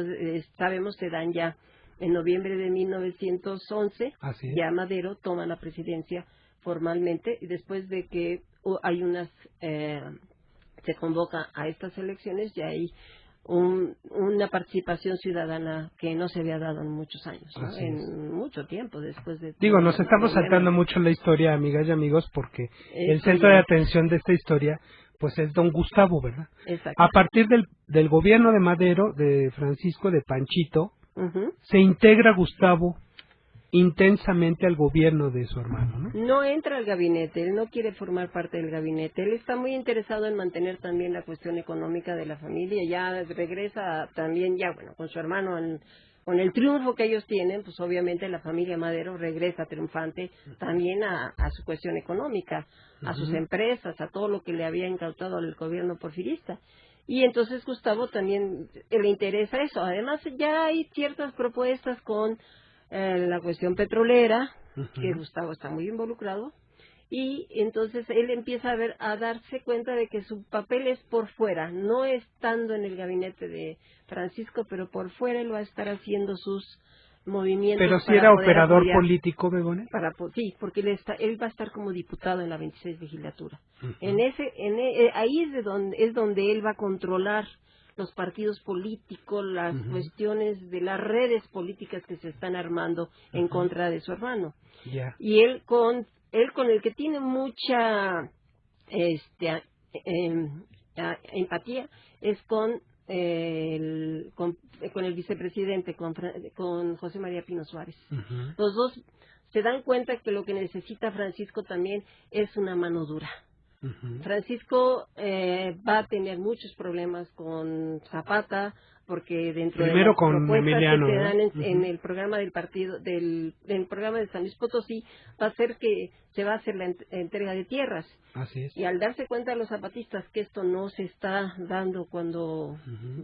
sabemos se dan ya en noviembre de 1911. Ya Madero toma la presidencia formalmente, y después de que se convoca a estas elecciones, ya hay una participación ciudadana que no se había dado en muchos años, ¿no? En mucho tiempo después de... nos estamos saltando mucho la historia, amigas y amigos, porque el centro de atención de esta historia pues es don Gustavo, ¿verdad? Exacto. A partir del gobierno de Madero, de Francisco, de Panchito, se integra Gustavo intensamente al gobierno de su hermano, ¿no? No entra al gabinete, él no quiere formar parte del gabinete, él está muy interesado en mantener también la cuestión económica de la familia, ya regresa también, ya bueno, con su hermano, con el triunfo que ellos tienen, pues obviamente la familia Madero regresa triunfante también a su cuestión económica, a sus empresas, a todo lo que le había incautado el gobierno porfirista. Y entonces Gustavo también le interesa eso. Además ya hay ciertas propuestas con la cuestión petrolera, que Gustavo está muy involucrado, y entonces él empieza a darse cuenta de que su papel es por fuera, no estando en el gabinete de Francisco, pero por fuera él va a estar haciendo sus movimientos. Pero si era operador político, Begoña. Sí, porque él va a estar como diputado en la 26 legislatura. Ahí es donde él va a controlar los partidos políticos, las cuestiones de las redes políticas que se están armando en contra de su hermano. Y él con el que tiene mucha empatía es con el vicepresidente, con José María Pino Suárez. Los dos se dan cuenta que lo que necesita Francisco también es una mano dura. Francisco va a tener muchos problemas con Zapata, porque dentro de las propuestas que te dan en el programa del partido, del programa de San Luis Potosí, va a ser que se va a hacer la entrega de tierras. Así es. Y al darse cuenta los zapatistas que esto no se está dando cuando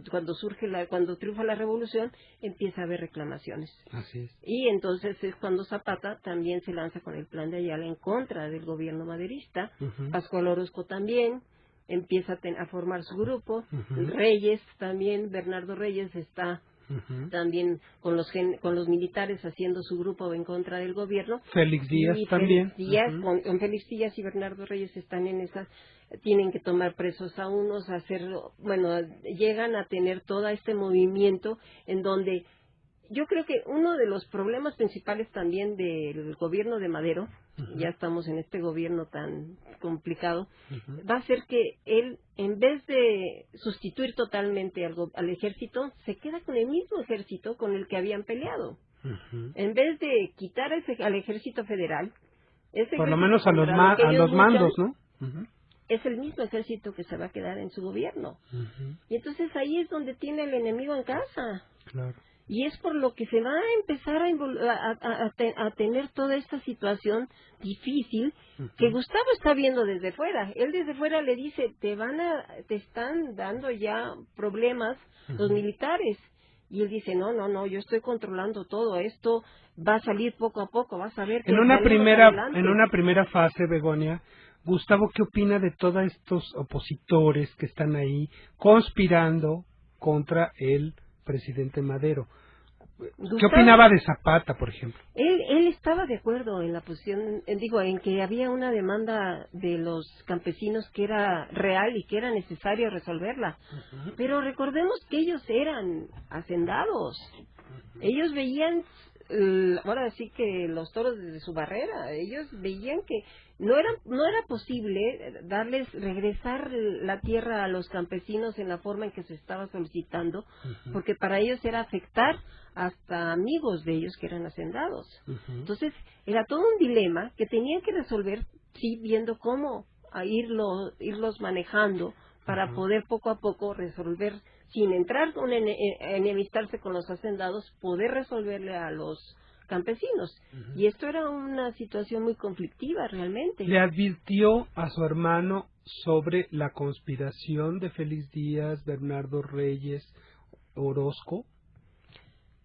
cuando triunfa la revolución, empieza a haber reclamaciones. Así es. Y entonces es cuando Zapata también se lanza con el plan de Ayala en contra del gobierno maderista. Pascual Orozco también empieza a formar su grupo. Reyes también, Bernardo Reyes está también con los militares haciendo su grupo en contra del gobierno. Félix Díaz también. Félix Díaz, con Félix Díaz y Bernardo Reyes están en esa, tienen que tomar presos a unos, llegan a tener todo este movimiento en donde yo creo que uno de los problemas principales también del gobierno de Madero, ya estamos en este gobierno tan complicado, va a ser que él, en vez de sustituir totalmente al ejército, se queda con el mismo ejército con el que habían peleado. En vez de quitar al ejército federal, por lo menos a los mandos, ¿no? Es el mismo ejército que se va a quedar en su gobierno. Y entonces ahí es donde tiene el enemigo en casa. Claro. Y es por lo que se va a empezar a tener toda esta situación difícil que Gustavo está viendo desde fuera. Él desde fuera le dice, te están dando ya problemas los militares. Y él dice, no, yo estoy controlando todo esto, va a salir poco a poco, vas a ver. En una primera fase, Begoña, Gustavo, ¿qué opina de todos estos opositores que están ahí conspirando contra el presidente Madero? ¿Qué opinaba de Zapata, por ejemplo? Él estaba de acuerdo en la posición, en que había una demanda de los campesinos que era real y que era necesario resolverla. Pero recordemos que ellos eran hacendados. Ellos veían, ahora sí que los toros desde su barrera, ellos veían que no era posible regresar la tierra a los campesinos en la forma en que se estaba solicitando, porque para ellos era afectar hasta amigos de ellos que eran hacendados. Entonces, era todo un dilema que tenían que resolver, sí, viendo cómo irlos manejando para poder poco a poco resolver, sin entrar enemistarse con los hacendados, poder resolverle a los campesinos. Y esto era una situación muy conflictiva realmente. ¿Le advirtió a su hermano sobre la conspiración de Félix Díaz, Bernardo Reyes, Orozco?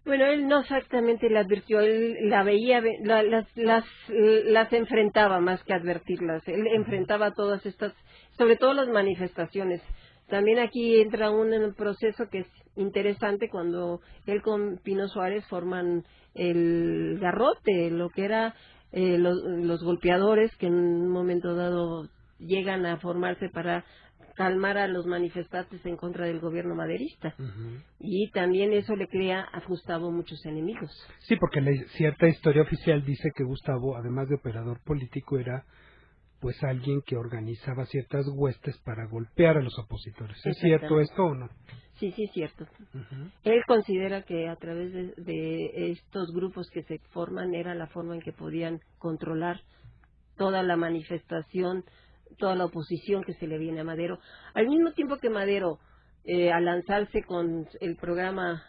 Bueno, él no exactamente le advirtió, él la veía, las enfrentaba más que advertirlas. Él enfrentaba todas estas, sobre todo las manifestaciones. También aquí entra un proceso que es interesante cuando él con Pino Suárez forman el garrote, lo que era los golpeadores que en un momento dado llegan a formarse para calmar a los manifestantes en contra del gobierno maderista. Y también eso le crea a Gustavo muchos enemigos. Sí, porque cierta historia oficial dice que Gustavo, además de operador político, era pues alguien que organizaba ciertas huestes para golpear a los opositores. ¿Es cierto esto o no? Sí, sí, es cierto. Él considera que a través de estos grupos que se forman era la forma en que podían controlar toda la manifestación, toda la oposición que se le viene a Madero. Al mismo tiempo que Madero, al lanzarse con el programa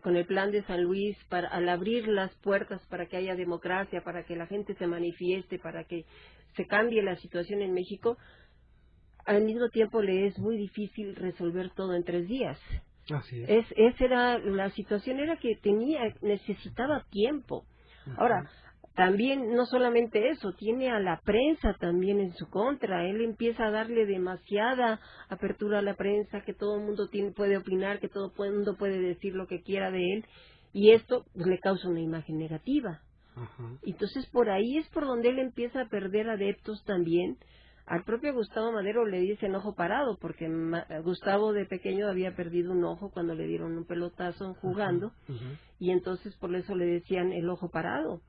con el plan de San Luis, al abrir las puertas para que haya democracia, para que la gente se manifieste, para que se cambie la situación en México, al mismo tiempo le es muy difícil resolver todo en 3 días. Así es. Esa era la situación, era que necesitaba tiempo. Ahora, también no solamente eso, tiene a la prensa también en su contra. Él empieza a darle demasiada apertura a la prensa, que todo el mundo puede opinar, que todo el mundo puede decir lo que quiera de él, y esto pues, le causa una imagen negativa. Entonces por ahí es por donde él empieza a perder adeptos también. Al propio Gustavo Madero le dicen ojo parado, porque Gustavo de pequeño había perdido un ojo cuando le dieron un pelotazo jugando, y entonces por eso le decían el ojo parado.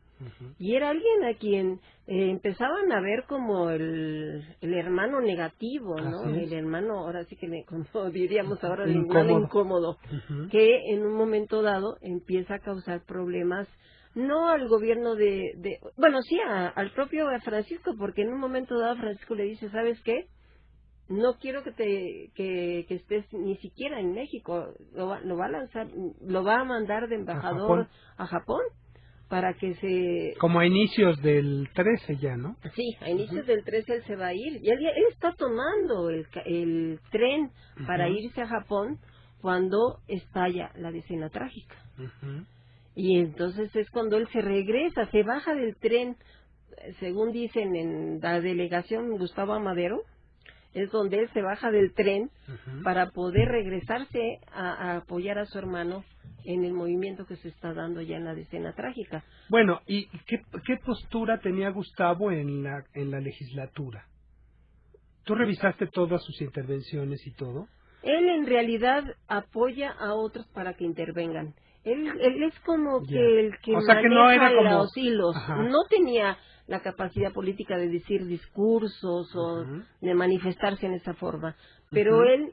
Y era alguien a quien empezaban a ver como el hermano negativo, ¿no? El hermano, ahora sí que, como diríamos ahora, el hermano incómodo, que en un momento dado empieza a causar problemas, no al gobierno bueno, sí, al propio Francisco, porque en un momento dado Francisco le dice, ¿sabes qué? No quiero que estés ni siquiera en México, lo va a lanzar, lo va a mandar de embajador a Japón para que se... Como a inicios del 13 ya, ¿no? Sí, a inicios del 13 él se va a ir, y él está tomando el tren para irse a Japón cuando estalla la decena trágica. Y entonces es cuando él se regresa, se baja del tren, según dicen en la delegación Gustavo Madero, es donde él se baja del tren para poder regresarse a apoyar a su hermano en el movimiento que se está dando ya en la decena trágica. Bueno, ¿y qué postura tenía Gustavo en la legislatura? ¿Tú revisaste todas sus intervenciones y todo? Él en realidad apoya a otros para que intervengan. Él es como que el que maneja que no era como... los hilos. No tenía la capacidad política de decir discursos o de manifestarse en esa forma. Pero él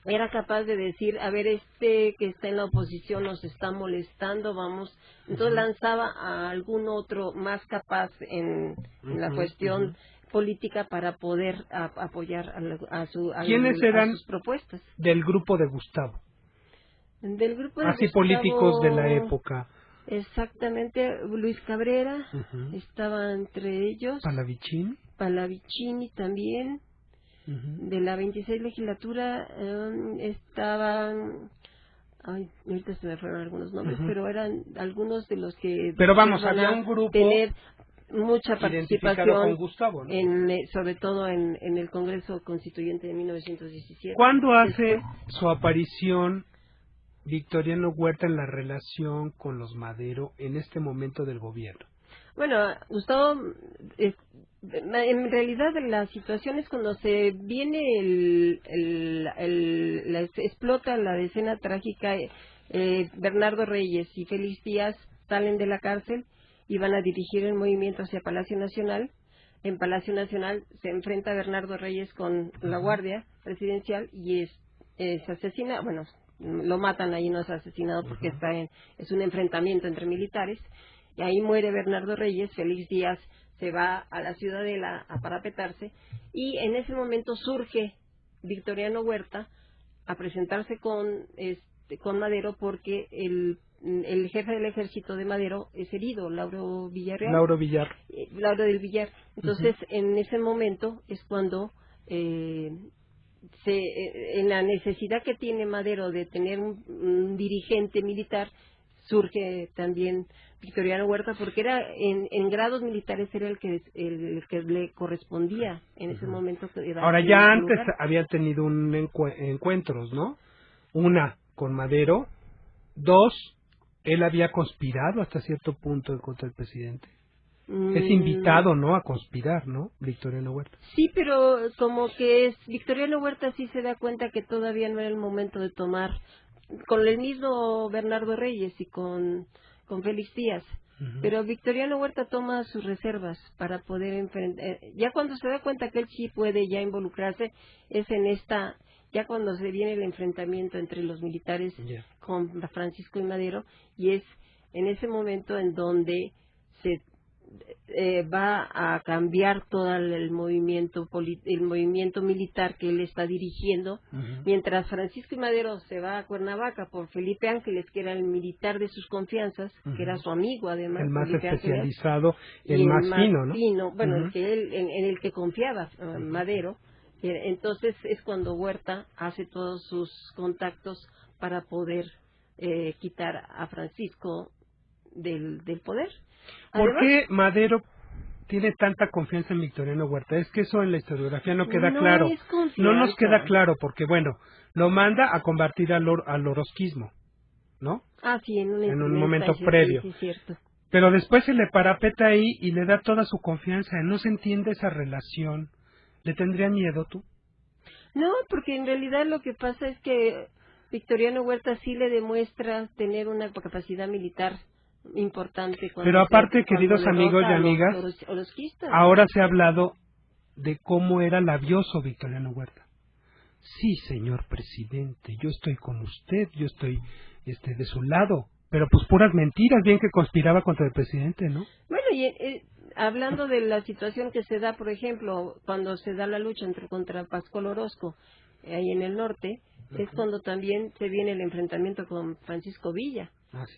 era capaz de decir, a ver, que está en la oposición nos está molestando, vamos. Entonces lanzaba a algún otro más capaz en la cuestión política para poder apoyar a sus propuestas. Del grupo de Gustavo? Del grupo de así Gustavo, políticos de la época. Exactamente, Luis Cabrera estaba entre ellos. Pallavicini también. De la 26 legislatura estaban, ahorita se me fueron algunos nombres, pero eran algunos de los que... Pero vamos, había un grupo tener mucha participación con Gustavo, ¿no? sobre todo en el Congreso Constituyente de 1917. ¿Cuándo hace su aparición Victoriano Huerta en la relación con los Madero en este momento del gobierno? Bueno, Gustavo, en realidad la situación es cuando se viene explota la decena trágica, Bernardo Reyes y Félix Díaz salen de la cárcel y van a dirigir el movimiento hacia Palacio Nacional. En Palacio Nacional se enfrenta Bernardo Reyes con la Guardia Presidencial y se asesina, bueno, lo matan, ahí no es asesinado porque es un enfrentamiento entre militares, y ahí muere Bernardo Reyes. Félix Díaz se va a la Ciudadela a parapetarse, y en ese momento surge Victoriano Huerta a presentarse con Madero porque el jefe del ejército de Madero es herido, Lauro del Villar. Entonces, en ese momento es cuando en la necesidad que tiene Madero de tener un dirigente militar, surge también Victoriano Huerta, porque era en grados militares era el que le correspondía en ese momento. Ahora, ya antes había tenido encuentros, ¿no? Una, con Madero. 2, él había conspirado hasta cierto punto en contra del presidente. Es invitado, ¿no?, a conspirar, ¿no?, Victoriano Huerta. Sí, pero como que Victoriano Huerta sí se da cuenta que todavía no era el momento de tomar, con el mismo Bernardo Reyes y con Félix Díaz. Pero Victoriano Huerta toma sus reservas para poder enfrentar. Ya cuando se da cuenta que él sí puede ya involucrarse, es en esta ya cuando se viene el enfrentamiento entre los militares con Francisco y Madero, y es en ese momento en donde se va a cambiar todo el movimiento militar que él está dirigiendo, mientras Francisco y Madero se va a Cuernavaca por Felipe Ángeles, que era el militar de sus confianzas, que era su amigo además, el más Felipe especializado, Ángeles, el más fino, ¿no? Bueno, el que en el que confiaba Madero. Entonces es cuando Huerta hace todos sus contactos para poder quitar a Francisco del poder. ¿Por qué Madero tiene tanta confianza en Victoriano Huerta? Es que eso en la historiografía no queda claro. No nos queda claro porque, bueno, lo manda a combatir al orozquismo, ¿no? Ah, sí, en un momento previo. Sí, cierto. Pero después se le parapeta ahí y le da toda su confianza. No se entiende esa relación. ¿Le tendría miedo tú? No, porque en realidad lo que pasa es que Victoriano Huerta sí le demuestra tener una capacidad militar importante. Pero aparte, queridos amigos y amigas, ahora se ha hablado de cómo era labioso Victoriano Huerta. Sí, señor presidente, yo estoy con usted, yo estoy de su lado, pero pues puras mentiras, bien que conspiraba contra el presidente, ¿no? Bueno, y hablando de la situación que se da, por ejemplo, cuando se da la lucha contra Pascual Orozco, ahí en el norte, es cuando también se viene el enfrentamiento con Francisco Villa.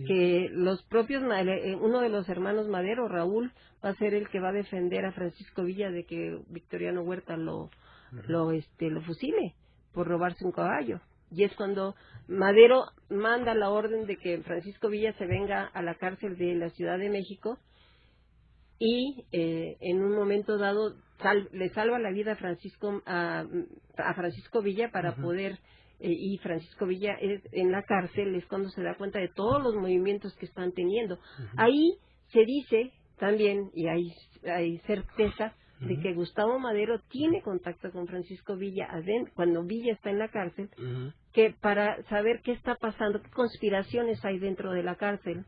Que los propios, uno de los hermanos Madero, Raúl, va a ser el que va a defender a Francisco Villa de que Victoriano Huerta lo fusile por robarse un caballo. Y es cuando Madero manda la orden de que Francisco Villa se venga a la cárcel de la Ciudad de México y en un momento dado le salva la vida a Francisco Villa para poder... y Francisco Villa en la cárcel es cuando se da cuenta de todos los movimientos que están teniendo. Ahí se dice también, y hay certeza, de que Gustavo Madero tiene contacto con Francisco Villa cuando Villa está en la cárcel, que para saber qué está pasando, qué conspiraciones hay dentro de la cárcel.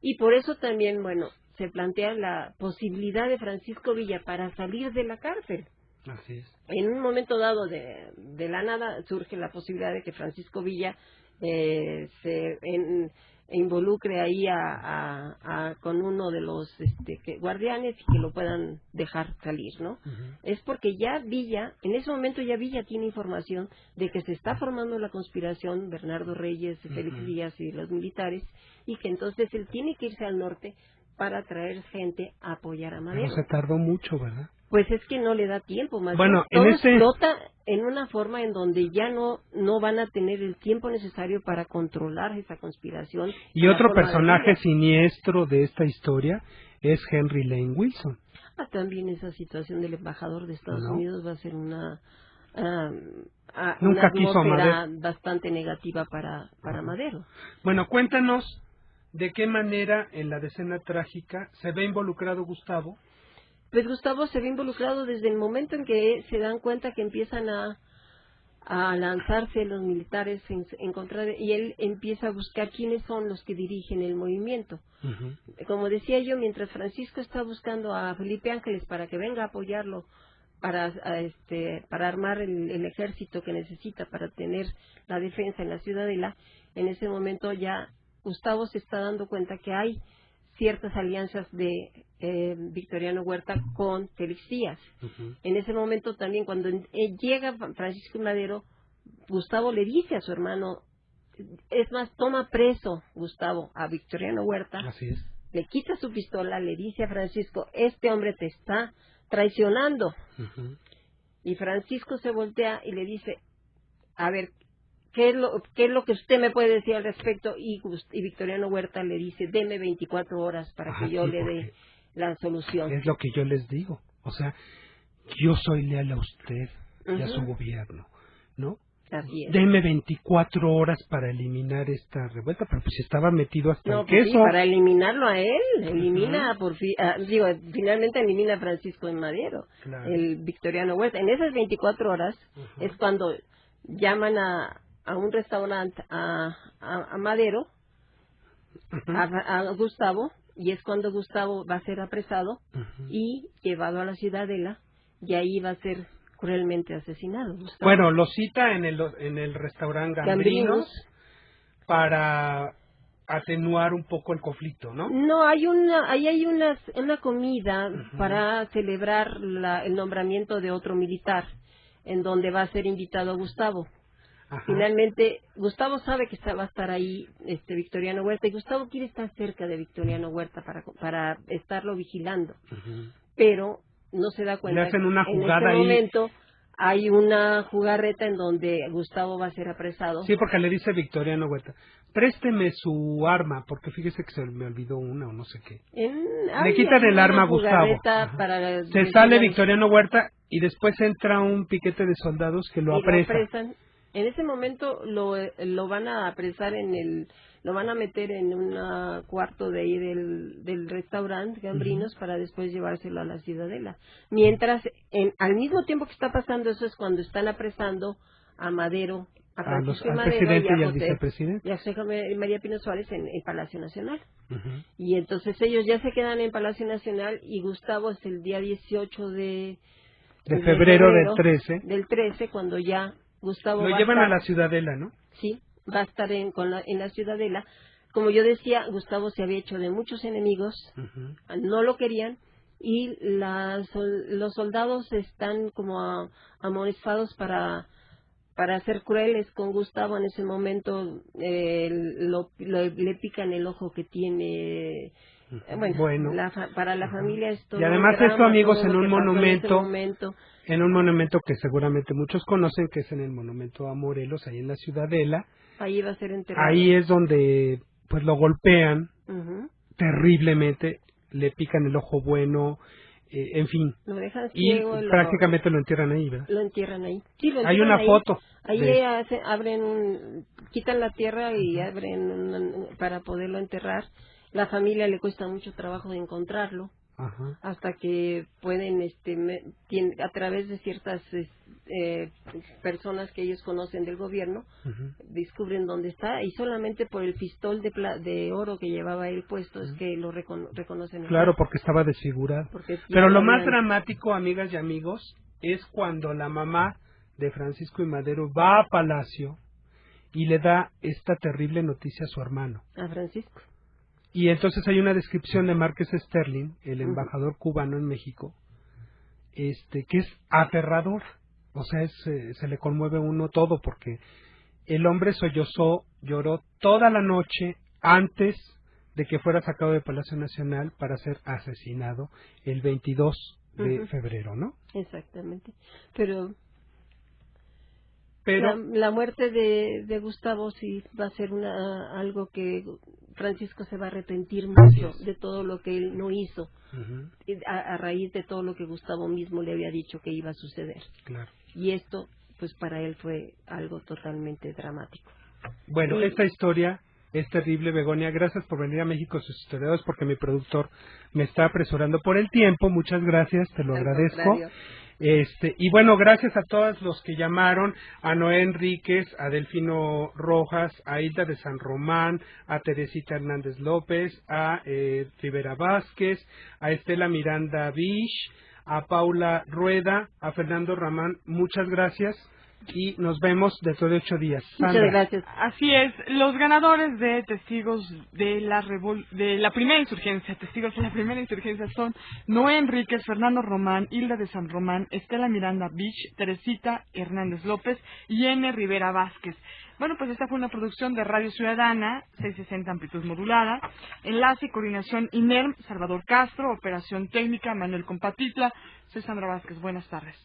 Y por eso también, bueno, se plantea la posibilidad de Francisco Villa para salir de la cárcel. Así es. En un momento dado de la nada surge la posibilidad de que Francisco Villa se involucre ahí con uno de los guardianes y que lo puedan dejar salir, ¿no? Es porque ya Villa, en ese momento ya Villa tiene información de que se está formando la conspiración, Bernardo Reyes, Félix Díaz y los militares, y que entonces él tiene que irse al norte para traer gente a apoyar a Madero. Pero se tardó mucho, ¿verdad? Pues es que no le da tiempo, más bueno, todo explota en una forma en donde ya no van a tener el tiempo necesario para controlar esa conspiración. Y otro personaje siniestro de esta historia es Henry Lane Wilson. También esa situación del embajador de Estados Unidos va a ser una Nunca quiso atmósfera bastante negativa para Madero. Bueno, cuéntanos de qué manera en la decena trágica se ve involucrado Gustavo. Pues Gustavo se ve involucrado desde el momento en que se dan cuenta que empiezan a lanzarse los militares en contra de... Y él empieza a buscar quiénes son los que dirigen el movimiento. Como decía yo, mientras Francisco está buscando a Felipe Ángeles para que venga a apoyarlo para armar el ejército que necesita para tener la defensa en la Ciudadela, en ese momento ya Gustavo se está dando cuenta que hay ciertas alianzas de Victoriano Huerta con Félix Díaz. En ese momento también, cuando llega Francisco y Madero, Gustavo le dice a su hermano, es más, toma preso Gustavo a Victoriano Huerta. Así es. Le quita su pistola, le dice a Francisco, este hombre te está traicionando. Y Francisco se voltea y le dice, a ver, ¿qué es lo que usted me puede decir al respecto? Y Victoriano Huerta le dice, deme 24 horas para que yo le dé la solución. Es lo que yo les digo. O sea, yo soy leal a usted y a su gobierno, ¿no? Así es. Deme 24 horas para eliminar esta revuelta, pero pues estaba metido hasta el queso. Sí, para eliminarlo a él, elimina finalmente elimina a Francisco y Madero, el Victoriano Huerta. En esas 24 horas es cuando llaman a un restaurante a Madero, a Gustavo, y es cuando Gustavo va a ser apresado y llevado a la Ciudadela, y ahí va a ser cruelmente asesinado. Gustavo. Bueno, lo cita en el restaurante Gambrinus para atenuar un poco el conflicto, ¿no? No, ahí hay una comida para celebrar el nombramiento de otro militar, en donde va a ser invitado Gustavo. Ajá. Finalmente, Gustavo sabe que va a estar ahí Victoriano Huerta, y Gustavo quiere estar cerca de Victoriano Huerta para estarlo vigilando, pero no se da cuenta. Le hacen una jugada en este momento hay una jugarreta en donde Gustavo va a ser apresado. Sí, porque le dice Victoriano Huerta, présteme su arma, porque fíjese que se me olvidó una o no sé qué. Le quitan el arma a Gustavo. Se sale Victoriano Huerta y después entra un piquete de soldados que lo apresan. En ese momento lo van a apresar lo van a meter en un cuarto de ahí del restaurante Gambrinus para después llevárselo a la Ciudadela. Mientras, al mismo tiempo que está pasando eso, es cuando están apresando a Madero, a Francisco al Madero presidente y al vicepresidente. Y a José María Pino Suárez en Palacio Nacional. Y entonces ellos ya se quedan en Palacio Nacional, y Gustavo es el día 18 de febrero del 13, cuando ya Gustavo lo llevan a la Ciudadela, ¿no? Sí, va a estar en la Ciudadela. Como yo decía, Gustavo se había hecho de muchos enemigos, no lo querían, y los soldados están como amonestados para ser crueles con Gustavo. En ese momento le pican el ojo que tiene. Bueno. Para la familia es todo. Y además esto, amigos, en un monumento, en un monumento que seguramente muchos conocen, que es en el monumento a Morelos, ahí en la Ciudadela. Ahí va a ser enterrado. Ahí es donde pues lo golpean terriblemente, le pican el ojo bueno, en fin. Lo dejan ciego, y prácticamente lo entierran ahí, ¿verdad? Lo entierran ahí. Sí, lo entierran. Hay una foto. Ahí quitan la tierra y abren para poderlo enterrar. La familia le cuesta mucho trabajo de encontrarlo, hasta que pueden, a través de ciertas personas que ellos conocen del gobierno, descubren dónde está, y solamente por el pistol de oro que llevaba él puesto es que lo reconocen. Claro, porque estaba desfigurado. Pero lo más dramático, amigas y amigos, es cuando la mamá de Francisco y Madero va a Palacio y le da esta terrible noticia a su hermano. A Francisco. Y entonces hay una descripción de Márquez Sterling, el embajador cubano en México, que es aterrador. O sea, se le conmueve uno todo, porque el hombre sollozó, lloró toda la noche antes de que fuera sacado de Palacio Nacional para ser asesinado el 22 de febrero, ¿no? Exactamente. Pero la muerte de Gustavo sí va a ser algo que Francisco se va a arrepentir mucho de todo lo que él no hizo, a raíz de todo lo que Gustavo mismo le había dicho que iba a suceder. Claro. Y esto, pues para él fue algo totalmente dramático. Bueno, esta historia es terrible, Begonia. Gracias por venir a México Sus Historiadores, porque mi productor me está apresurando por el tiempo. Muchas gracias, te lo agradezco. Y bueno, gracias a todos los que llamaron, a Noé Enríquez, a Delfino Rojas, a Hilda de San Román, a Teresita Hernández López, a Rivera Vázquez, a Estela Miranda Bish, a Paula Rueda, a Fernando Ramán. Muchas gracias y nos vemos dentro de 8 días. Sandra. Muchas gracias. Así es, los ganadores de Testigos de la Primera Insurgencia, Testigos de la Primera Insurgencia son Noé Enríquez, Fernando Román, Hilda de San Román, Estela Miranda Beach, Teresita Hernández López y N. Rivera Vázquez. Bueno, pues esta fue una producción de Radio Ciudadana, 660 amplitud modulada, enlace y coordinación INERM, Salvador Castro, operación técnica Manuel Compatitla. Soy Sandra Vázquez, buenas tardes.